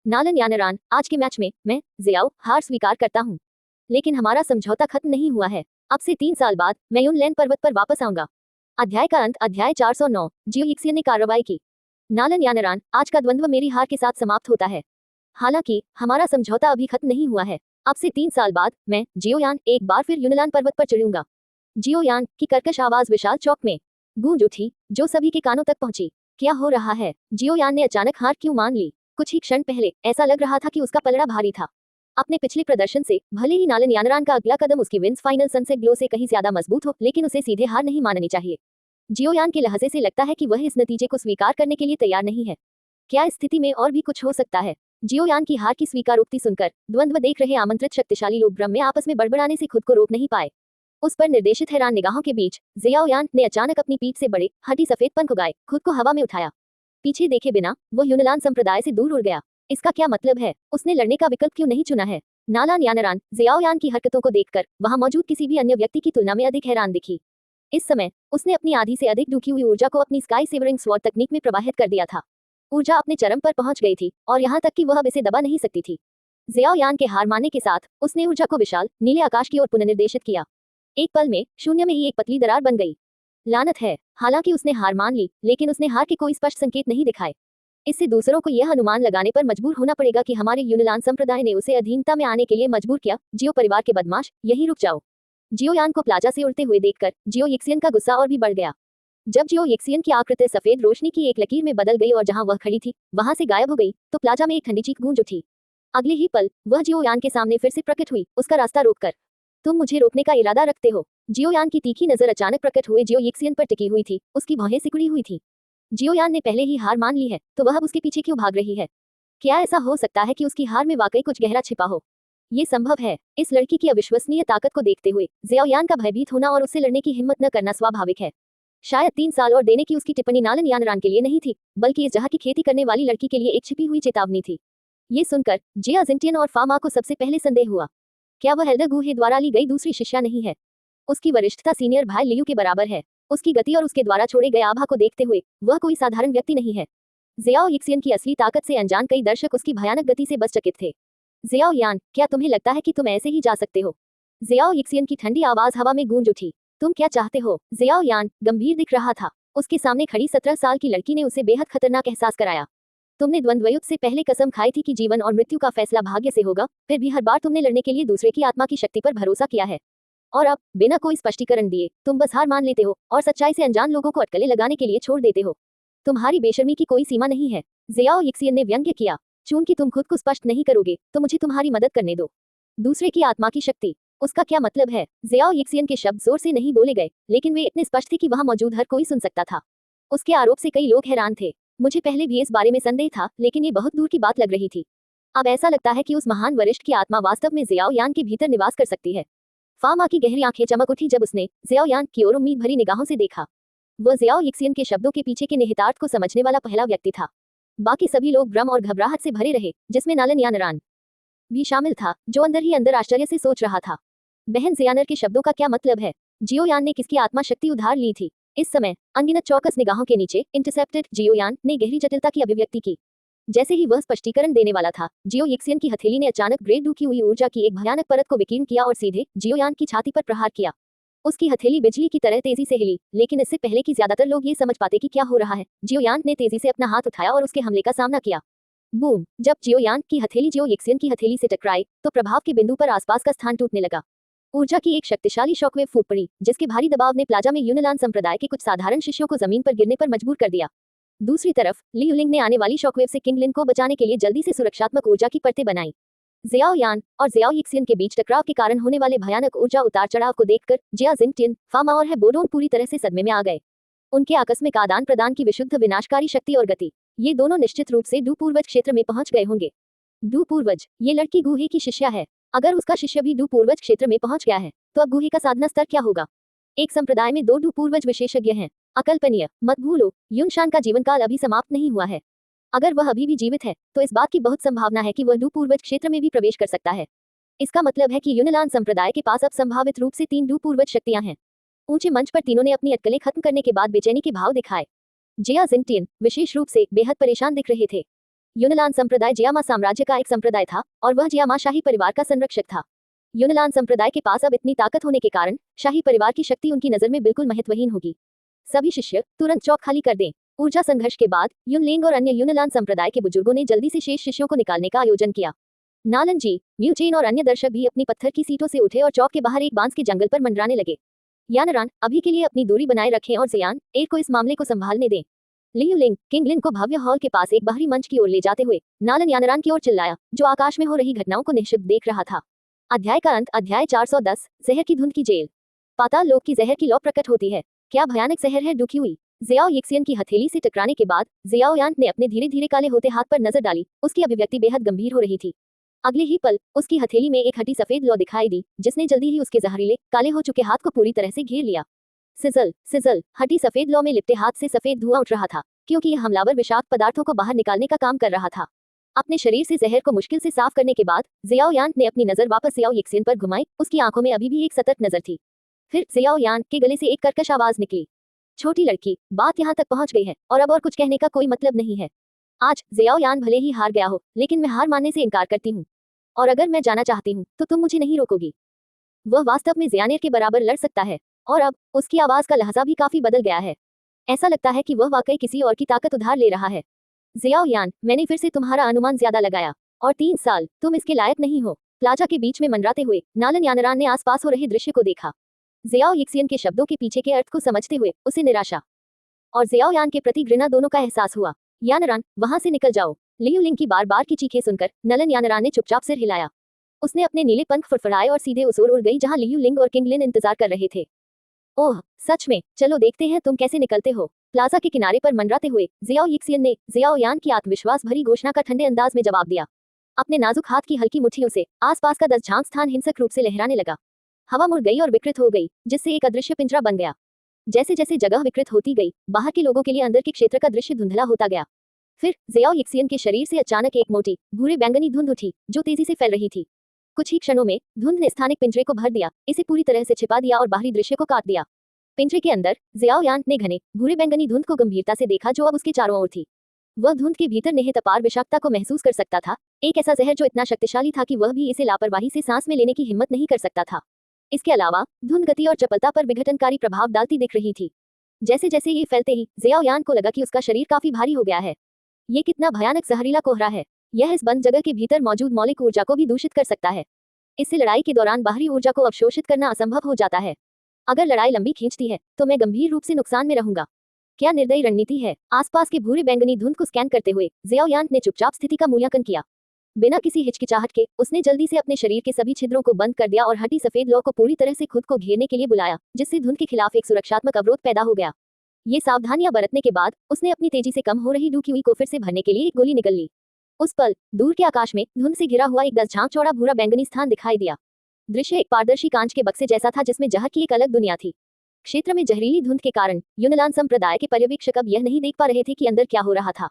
नालन यानरान, आज के मैच में मैं, ज़ियाओ, हार स्वीकार करता हूँ, लेकिन हमारा समझौता खत्म नहीं हुआ है। अब से 3 साल बाद मैं युनलैन पर्वत पर वापस आऊंगा। अध्याय का अंत। अध्याय 409। जियो यिक्सियन ने कार्रवाई की। नालन यानरान, आज का द्वंद्व मेरी हार के साथ समाप्त होता है। हालांकि हमारा समझौता अभी खत्म नहीं हुआ है। अब से 3 साल बाद मैं, जियो यान, एक बार फिर युनलान पर्वत पर चढ़ूंगा। जियो यान की कर्कश आवाज विशाल चौक में गूंज उठी, जो सभी के कानों तक पहुंची। क्या हो रहा है? जियो यान ने अचानक हार क्यों मान ली? कुछ ही क्षण पहले ऐसा लग रहा था कि उसका पलड़ा भारी था। अपने पिछले प्रदर्शन से भले ही नालन यानरान का अगला कदम उसकी विंस फाइनल सनसेट ग्लो से कहीं ज्यादा मजबूत हो, लेकिन उसे सीधे हार नहीं माननी चाहिए। जियो यान के लहजे से लगता है कि वह इस नतीजे को स्वीकार करने के लिए तैयार नहीं है। क्या इस स्थिति में और भी कुछ हो सकता है? जियो यान की हार की स्वीकारोक्ति सुनकर द्वंद्व देख रहे आमंत्रित शक्तिशाली लोग भ्रम में आपस में बड़बड़ाने से खुद को रोक नहीं पाए। उस पर निर्देशित हैरान निगाहों के बीच ज़ियाओ यान ने अचानक अपनी पीठ से बड़े हड्डी सफेद पंख उगाए, खुद को हवा में उठाया। पीछे देखे बिना वो युनलान संप्रदाय से दूर उड़ गया। इसका क्या मतलब है? उसने लड़ने का विकल्प क्यों नहीं चुना है? नालान यानरान जियाओयान की हरकतों को देखकर वहां मौजूद किसी भी अन्य व्यक्ति की तुलना में अधिक हैरान दिखी। इस समय उसने अपनी आधी से अधिक डूबी हुई ऊर्जा को अपनी स्काई सेवरिंग स्वॉर्ड तकनीक में प्रवाहित कर दिया था। ऊर्जा अपने चरम पर पहुंच गई थी और यहाँ तक कि वह अब इसे दबा नहीं सकती थी। जियाओयान के हार मानने के साथ उसने ऊर्जा को विशाल नीले आकाश की ओर पुनर्निर्देशित किया। एक पल में शून्य में ही एक पतली दरार बन गई। लानत है, हालांकि उसने हार मान ली, लेकिन उसने हार के कोई स्पष्ट संकेत नहीं दिखाए। इससे दूसरों को यह अनुमान लगाने पर मजबूर होना पड़ेगा कि हमारे यूनान संप्रदाय ने उसे अधीनता में आने के लिए मजबूर किया। जियो परिवार के बदमाश, यहीं रुक जाओ। जियोयान को प्लाजा से उड़ते हुए देखकर जियो यिक्सियन का गुस्सा और भी बढ़ गया। जब जियो यिक्सियन की आकृति सफेद रोशनी की एक लकीर में बदल गई और जहां वह खड़ी थी वहां से गायब हो गई, तो प्लाजा में एक ठंडी चीख गूंज उठी। अगले ही पल वह जियोयान के सामने फिर से प्रकट हुई, उसका रास्ता रोककर। तुम मुझे रोकने का इरादा रखते हो? जियोयान की तीखी नजर अचानक प्रकट हुए जियो यिक्सियन पर टिकी हुई थी, उसकी भौहें सिकुड़ी हुई थी। जियोयान ने पहले ही हार मान ली है, तो वह अब उसके पीछे क्यों भाग रही है? क्या ऐसा हो सकता है कि उसकी हार में वाकई कुछ गहरा छिपा हो? ये संभव है। इस लड़की की अविश्वसनीय ताकत को देखते हुए जियाओयान का भयभीत होना और उससे लड़ने की हिम्मत न करना स्वाभाविक है। शायद 3 साल और देने की उसकी टिप्पणी नालन यानरान के लिए नहीं थी, बल्कि इस जहां की खेती करने वाली लड़की के लिए एक छिपी हुई चेतावनी थी। ये सुनकर जिया जिंटियन और फामा को सबसे पहले संदेह हुआ। क्या वह एल्डर गुहे द्वारा ली गई दूसरी शिष्या नहीं है? उसकी वरिष्ठता सीनियर भाई लियू के बराबर है। उसकी गति और उसके द्वारा छोड़े गए आभा को देखते हुए वह कोई साधारण व्यक्ति नहीं है। जियाओ यिक्सियन की असली ताकत से अनजान कई दर्शक उसकी भयानक गति से बस चकित थे। जियाओयान, क्या तुम्हें लगता है कि तुम ऐसे ही जा सकते हो? जियाओ यिक्सियन की ठंडी आवाज हवा में गूंज उठी। तुम क्या चाहते हो? जियाओयान गंभीर दिख रहा था। उसके सामने खड़ी 17 साल की लड़की ने उसे बेहद खतरनाक एहसास कराया। तुमने द्वंद्व युद्ध से पहले कसम खाई थी कि जीवन और मृत्यु का फैसला भाग्य से होगा, फिर भी हर बार तुमने लड़ने के लिए दूसरे की आत्मा की शक्ति पर भरोसा किया है। और अब बिना कोई स्पष्टीकरण दिए तुम बस हार मान लेते हो और सच्चाई से अनजान लोगों को अटकलें लगाने के लिए छोड़ देते हो। तुम्हारी बेशर्मी की कोई सीमा नहीं है। जियाओ यिक्सियन ने व्यंग्य किया। चूंकि तुम खुद को स्पष्ट नहीं करोगे तो मुझे तुम्हारी मदद करने दो। दूसरे की आत्मा की शक्ति, उसका क्या मतलब है? जियाओ यिक्सियन के शब्द जोर से नहीं बोले गए, लेकिन वे इतने स्पष्ट थे कि वहां मौजूद हर कोई सुन सकता था। उसके आरोप से कई लोग हैरान थे। मुझे पहले भी इस बारे में संदेह था, लेकिन ये बहुत दूर की बात लग रही थी। अब ऐसा लगता है कि उस महान वरिष्ठ की आत्मा वास्तव में जियाओयान के भीतर निवास कर सकती है। फामा की गहरी आंखें चमक उठी जब उसने जियाओयान की ओर उम्मीद भरी निगाहों से देखा। वह जियाओ यिक्सियन के शब्दों के पीछे के निहितार्थ को समझने वाला पहला व्यक्ति था। बाकी सभी लोग भ्रम और घबराहट से भरे रहे, जिसमें नालन यानरान भी शामिल था, जो अंदर ही अंदर आश्चर्य से सोच रहा था। बहन जियानर के शब्दों का क्या मतलब है? जियोयान ने किसकी आत्मा शक्ति उधार ली थी? इस समय अनगिनत चौकस निगाहों के नीचे इंटरसेप्टेड जियोयान ने गहरी जटिलता की अभिव्यक्ति की। जैसे ही वह स्पष्टीकरण देने वाला था, जियो यिक्सियन की हथेली ने अचानक ग्रेड 2 की हुई ऊर्जा की एक भयानक परत को विकीर्ण किया और सीधे जियोयान की छाती पर प्रहार किया। उसकी हथेली बिजली की तरह तेजी से हिली, लेकिन इससे पहले कि ज्यादातर लोग ये समझ पाते कि क्या हो रहा है, जियोयान ने तेजी से अपना हाथ उठाया और उसके हमले का सामना किया। बूम! जब जियोयान की हथेली जियो यिक्सियन की हथेली से टकराई, तो प्रभाव के बिंदु पर आसपास का स्थान टूटने लगा। ऊर्जा की एक शक्तिशाली शॉकवेव फूट पड़ी, जिसके भारी दबाव ने प्लाजा में यूनान संप्रदाय के कुछ साधारण शिष्यों को जमीन पर गिरने पर मजबूर कर दिया। दूसरी तरफ लियुलिंग ने आने वाली शॉकवेव से किंग लिन को बचाने के लिए जल्दी से सुरक्षात्मक ऊर्जा की परतें बनाई। जियाओयान और जियाओ यिक्सियन के बीच टकराव के कारण होने वाले भयानक ऊर्जा उतार चढ़ाव को देखकर जिया जिंगटियन, फामा और हेबोडोन पूरी तरह से सदमे में आ गए। उनके आकस्मिक आदान प्रदान की विशुद्ध विनाशकारी शक्ति और गति, ये दोनों निश्चित रूप से डूपूर्वज क्षेत्र में पहुंच गए होंगे। डूपूर्वज, ये लड़की गुहे की शिष्या है। अगर उसका शिष्य भी डूपूर्वज क्षेत्र में पहुंच गया है, तो अब गुहे का साधना स्तर क्या होगा? एक संप्रदाय में 2 डूपूर्वज विशेषज्ञ हैं। अकल्पनीय, मत भूलो, युनशान का जीवन काल अभी समाप्त नहीं हुआ है। अगर वह अभी भी जीवित है, तो इस बात की बहुत संभावना है कि वह डूपूर्वज क्षेत्र में भी प्रवेश कर सकता है। इसका मतलब है कि यूनान संप्रदाय के पास अब संभावित रूप से 3 डूपूर्वज शक्तियां हैं। ऊंचे मंच पर तीनों ने अपनी अटकलें खत्म करने के बाद बेचैनी के भाव दिखाए। जिया जिंगटियन विशेष रूप से बेहद परेशान दिख रहे थे। यूनान संप्रदाय जियामा साम्राज्य का एक संप्रदाय था और वह जियामा शाही परिवार का संरक्षक था। यूनान संप्रदाय के पास अब इतनी ताकत होने के कारण शाही परिवार की शक्ति उनकी नजर में बिल्कुल महत्वहीन होगी। सभी शिष्य तुरंत चौक खाली कर दें। ऊर्जा संघर्ष के बाद युनलेंग और अन्य यूनान संप्रदाय के बुजुर्गों ने जल्दी से शेष शिष्यों को निकालने का आयोजन किया। नालन जी, म्यूचेन और अन्य दर्शक भी अपनी पत्थर की सीटों से उठे और चौक के बाहर एक बांस के जंगल पर मंडराने लगे। यानरान, अभी के लिए अपनी दूरी बनाए रखें और जियान एक को इस मामले को संभालने दें। लियुलिंग किंग लिन को भव्य हॉल के पास एक बाहरी मंच की ओर ले जाते हुए नालन यानरान की ओर चिल्लाया, जो आकाश में हो रही घटनाओं को निःशब्द देख रहा था। अध्याय का अंत। अध्याय 410, जहर की धुंध की जेल। पाताल लोक की जहर की लौ प्रकट होती है। क्या भयानक जहर है दुखी हुई। जियाओ यिक्सियन की हथेली से टकराने के बाद जियाओयान ने अपने धीरे धीरे काले होते हाथ पर नजर डाली। उसकी अभिव्यक्ति बेहद गंभीर हो रही थी। अगले ही पल उसकी हथेली में एक हटी सफेद लौ दिखाई दी, जिसने जल्दी ही उसके जहरीले काले हो चुके हाथ को पूरी तरह से घेर लिया। सिजल सिजल, हटी सफेद लौ में लिपटे हाथ से सफेद धुआं उठ रहा था, क्योंकि यह हमलावर विषाक्त पदार्थों को बाहर निकालने का काम कर रहा था। अपने शरीर से जहर को मुश्किल से साफ करने के बाद जियाओ यान ने अपनी नजर वापस जियाओ यिक्सियन पर घुमाई। उसकी आंखों में अभी भी एक सतर्क नजर थी। फिर जियाओ यान के गले से एक कर्कश आवाज निकली, छोटी लड़की, बात यहाँ तक पहुंच गई है और अब और कुछ कहने का कोई मतलब नहीं है। आज जियाओ यान भले ही हार गया हो, लेकिन मैं हार मानने से इनकार करती हूँ। और अगर मैं जाना चाहती हूँ तो तुम मुझे नहीं रोकोगी। वह वास्तव में जियानेर के बराबर लड़ सकता है। और अब उसकी आवाज का लहजा भी काफी बदल गया है। ऐसा लगता है कि वह वाकई किसी और की ताकत उधार ले रहा है। जियाओ यान, मैंने फिर से तुम्हारा अनुमान ज्यादा लगाया और 3 साल तुम इसके लायक नहीं हो। प्लाजा के बीच में मंडराते हुए नालन यानरान ने आसपास हो रहे दृश्य को देखा। जियाओ यिक्सियन के शब्दों के पीछे के अर्थ को समझते हुए उसे निराशा और जियाओ यान के प्रति घृणा दोनों का एहसास हुआ। यानरान, वहां से निकल जाओ। लियू लिंग की बार बार की चीखें सुनकर नलन यानरान ने चुपचाप सिर हिलाया। उसने अपने नीले पंख फड़फड़ाए और सीधे उस ओर उड़ गई जहां लियू लिंग और किंग लिन इंतजार कर रहे थे। ओह, सच में, चलो देखते हैं तुम कैसे निकलते हो। प्लाजा के किनारे पर मंडराते हुए जियाओ यिक्सियन ने जियाओ यान की आत्मविश्वास भरी घोषणा का ठंडे अंदाज में जवाब दिया। अपने नाजुक हाथ की हल्की मुट्ठियों से आसपास का 10 झांक स्थान हिंसक रूप से लहराने लगा। हवा मुड़ गई और विकृत हो गई, जिससे एक अदृश्य पिंजरा बन गया। जैसे जैसे जगह विकृत होती गई, बाहर के लोगों के लिए अंदर के क्षेत्र का दृश्य धुंधला होता गया। फिर जियाओ यिक्सियन के शरीर से अचानक एक मोटी भूरे बैंगनी धुंध उठी, जो तेजी से फैल रही थी। कुछ ही क्षणों में धुंध ने स्थानिक पिंजरे को भर दिया, इसे पूरी तरह से छिपा दिया और बाहरी दृश्य को काट दिया। पिंजरे के अंदर जियाओ यान ने घने भूरे बैंगनी धुंध को गंभीरता से देखा, जो अब उसके चारों ओर थी। वह धुंध के भीतर निहित अपार विषाक्तता को महसूस कर सकता था, एक ऐसा जहर जो इतना शक्तिशाली था कि वह भी इसे लापरवाही से सांस में लेने की हिम्मत नहीं कर सकता था। इसके अलावा धुंध गति और चपलता पर विघटनकारी प्रभाव डालती दिख रही थी। जैसे जैसे ये फैलते ही जियाओ यान को लगा कि उसका शरीर काफी भारी हो गया है। ये कितना भयानक जहरीला कोहरा है। यह इस बंद जगह के भीतर मौजूद मौलिक ऊर्जा को भी दूषित कर सकता है। इससे लड़ाई के दौरान बाहरी ऊर्जा को अवशोषित करना असंभव हो जाता है। अगर लड़ाई लंबी खींचती है तो मैं गंभीर रूप से नुकसान में रहूंगा। क्या निर्दयी रणनीति है। आसपास के भूरे बैंगनी धुंध को स्कैन करते हुए जियाओ यान ने चुपचाप स्थिति का मूल्यांकन किया। बिना किसी हिचकिचाहट के उसने जल्दी से अपने शरीर के सभी छिद्रों को बंद कर दिया और हटी सफेद लौ को पूरी तरह से खुद को घेरने के लिए बुलाया, जिससे धुंध के खिलाफ एक सुरक्षात्मक अवरोध पैदा हो गया। ये सावधानियां बरतने के बाद उसने अपनी तेजी से कम हो रही डूकी हुई को फिर से भरने के लिए एक गोली निकल ली। उस पल दूर के आकाश में धुंध से घिरा हुआ एक 10 झांक चौड़ा भूरा बैंगनी स्थान दिखाई दिया। दृश्य एक पारदर्शी कांच के बक्से जैसा था, जिसमें जहर की एक अलग दुनिया थी। क्षेत्र में जहरीली धुंध के कारण यूनान संप्रदाय के पर्यवेक्षक अब यह नहीं देख पा रहे थे कि अंदर क्या हो रहा था।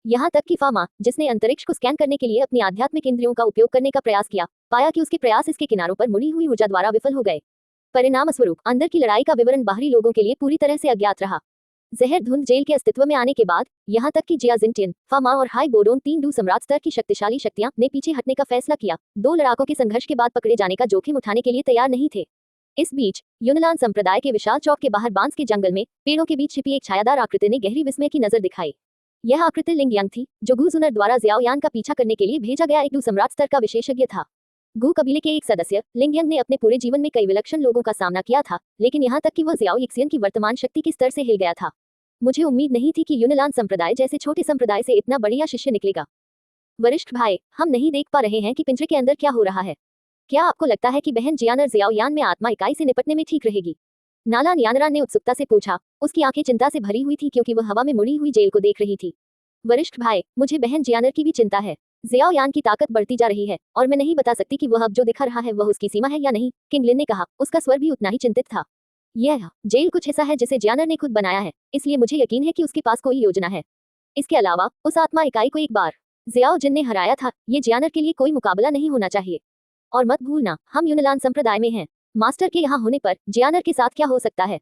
यहाँ तक कि फामा, जिसने अंतरिक्ष को स्कैन करने के लिए अपनी आध्यात्मिक इंद्रियों का उपयोग करने का प्रयास किया, पाया कि उसके प्रयास इसके किनारों पर मुड़ी हुई ऊर्जा द्वारा विफल हो गए। परिणाम स्वरूप अंदर की लड़ाई का विवरण बाहरी लोगों के लिए पूरी तरह से अज्ञात रहा। जहर धुंध जेल के अस्तित्व में आने के बाद यहाँ तक कि जिया जिंटियन, फामा और हाई बोडोन 3 डू सम्राट स्तर की शक्तिशाली शक्तियां ने पीछे हटने का फैसला किया। 2 लड़ाकों के संघर्ष के बाद पकड़े जाने का जोखिम उठाने के लिए तैयार नहीं थे। इस बीच यूनान संप्रदाय के विशाल चौक के बाहर बांस के जंगल में पेड़ों के बीच छिपी एक छायादार आकृति ने गहरी विस्मय की नजर दिखाई। यह आकृति लिंग यांग थी, जो गू जुनर द्वारा जियाओ यान का पीछा करने के लिए भेजा गया एक डू सम्राट स्तर का विशेषज्ञ था। गू कबीले के एक सदस्य लिंग यांग ने अपने पूरे जीवन में कई विलक्षण लोगों का सामना किया था, लेकिन यहाँ तक कि वह जियाओ यिक्सियन की वर्तमान शक्ति के स्तर से हिल गया था। मुझे उम्मीद नहीं थी कि यूनान संप्रदाय जैसे छोटे संप्रदाय से इतना बढ़िया शिष्य निकलेगा। वरिष्ठ भाई, हम नहीं देख पा रहे हैं कि पिंजरे के अंदर क्या हो रहा है। क्या आपको लगता है कि बहन जियानर जियाओ यान में आत्मा इकाई से निपटने में ठीक रहेगी? नालान यानरान ने उत्सुकता से पूछा। उसकी आंखें चिंता से भरी हुई थी, क्योंकि वह हवा में मुड़ी हुई जेल को देख रही थी। वरिष्ठ भाई, मुझे बहन जियानर की भी चिंता है। जियाओ यान की ताकत बढ़ती जा रही है और मैं नहीं बता सकती कि वह अब जो दिखा रहा है वह उसकी सीमा है या नहीं, किंग लिन ने कहा। उसका स्वर भी उतना ही चिंतित था। यह जेल कुछ ऐसा है जिसे जियानर ने खुद बनाया है, इसलिए मुझे यकीन है कि उसके पास कोई योजना है। इसके अलावा उस आत्मा इकाई को एक बार जियाओ जिन ने हराया था, ये जियानर के लिए कोई मुकाबला नहीं होना चाहिए। और मत भूलना, हम यूनान संप्रदाय में हैं। मास्टर के यहाँ होने पर जियानर के साथ क्या हो सकता है?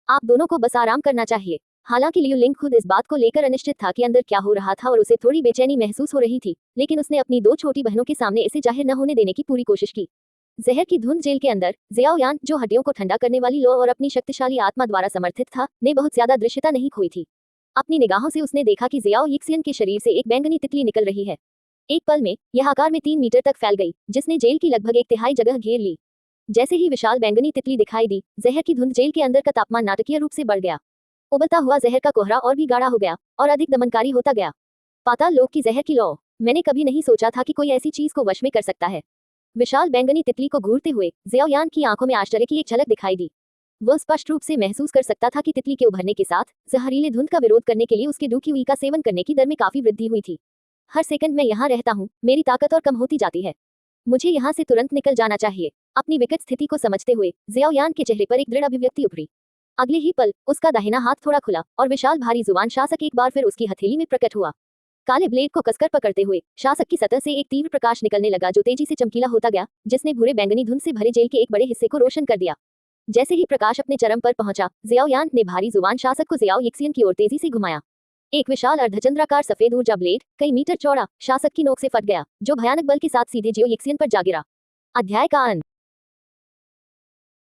आप दोनों को बस आराम करना चाहिए। हालांकि लियू लिंग खुद इस बात को लेकर अनिश्चित था कि अंदर क्या हो रहा था और उसे थोड़ी बेचैनी महसूस हो रही थी, लेकिन उसने अपनी 2 छोटी बहनों के सामने इसे जाहिर न होने देने की पूरी कोशिश की। जहर की धुंध जेल के अंदर जियाओ यान, जो हड्डियों को ठंडा करने वाली लो और अपनी शक्तिशाली आत्मा द्वारा समर्थित था, ने बहुत ज्यादा दृश्यता नहीं खोई थी। अपनी निगाहों से उसने देखा कि जियाओ यिक्सियन के शरीर से एक बैंगनी तितली निकल रही है। एक पल में यह आकार में 3 मीटर तक फैल गई, जिसने जेल की लगभग 1/3 जगह घेर ली। जैसे ही विशाल बैंगनी तितली दिखाई दी, जहर की धुंध जेल के अंदर का तापमान नाटकीय रूप से बढ़ गया। उबलता हुआ जहर का कोहरा और भी गाढ़ा हो गया और अधिक दमनकारी होता गया। पाताल लोक की जहर की लौ, मैंने कभी नहीं सोचा था कि कोई ऐसी चीज को वश में कर सकता है। विशाल बैंगनी तितली को घूरते हुए जियाओ यान की आंखों में आश्चर्य की एक झलक दिखाई दी। वह स्पष्ट रूप से महसूस कर सकता था कि तितली के उभरने के साथ जहरीले धुंध का विरोध करने के लिए उसके डूकी हुई का सेवन करने की दर में काफी वृद्धि हुई थी। हर सेकंड मैं यहाँ रहता हूँ, मेरी ताकत और कम होती जाती है। मुझे यहाँ से तुरंत निकल जाना चाहिए। अपनी विकट स्थिति को समझते हुए जियाओ यान के चेहरे पर एक दृढ़ अभिव्यक्ति उभरी। अगले ही पल उसका दाहिना हाथ थोड़ा खुला और विशाल भारी जुबान शासक एक बार फिर उसकी हथेली में प्रकट हुआ। काले ब्लेड को कसकर पकड़ते हुए शासक की सतह से एक तीव्र प्रकाश निकलने लगा जो तेजी से चमकीला होता गया, जिसने भूरे बैंगनी धुंध से भरे जेल के एक बड़े हिस्से को रोशन कर दिया। जैसे ही प्रकाश अपने चरम पर पहुंचा, जियाओयान ने भारी जुबान शासक को जियाओ यिक्सियन की ओर तेजी से घुमाया। एक विशाल अर्धचंद्राकार सफेद ऊर्जा ब्लेड कई मीटर चौड़ा शासक की नोक से फट गया, जो भयानक बल के साथ सीधे जियो यिक्सियन पर जा गिरा। अध्याय का अंत।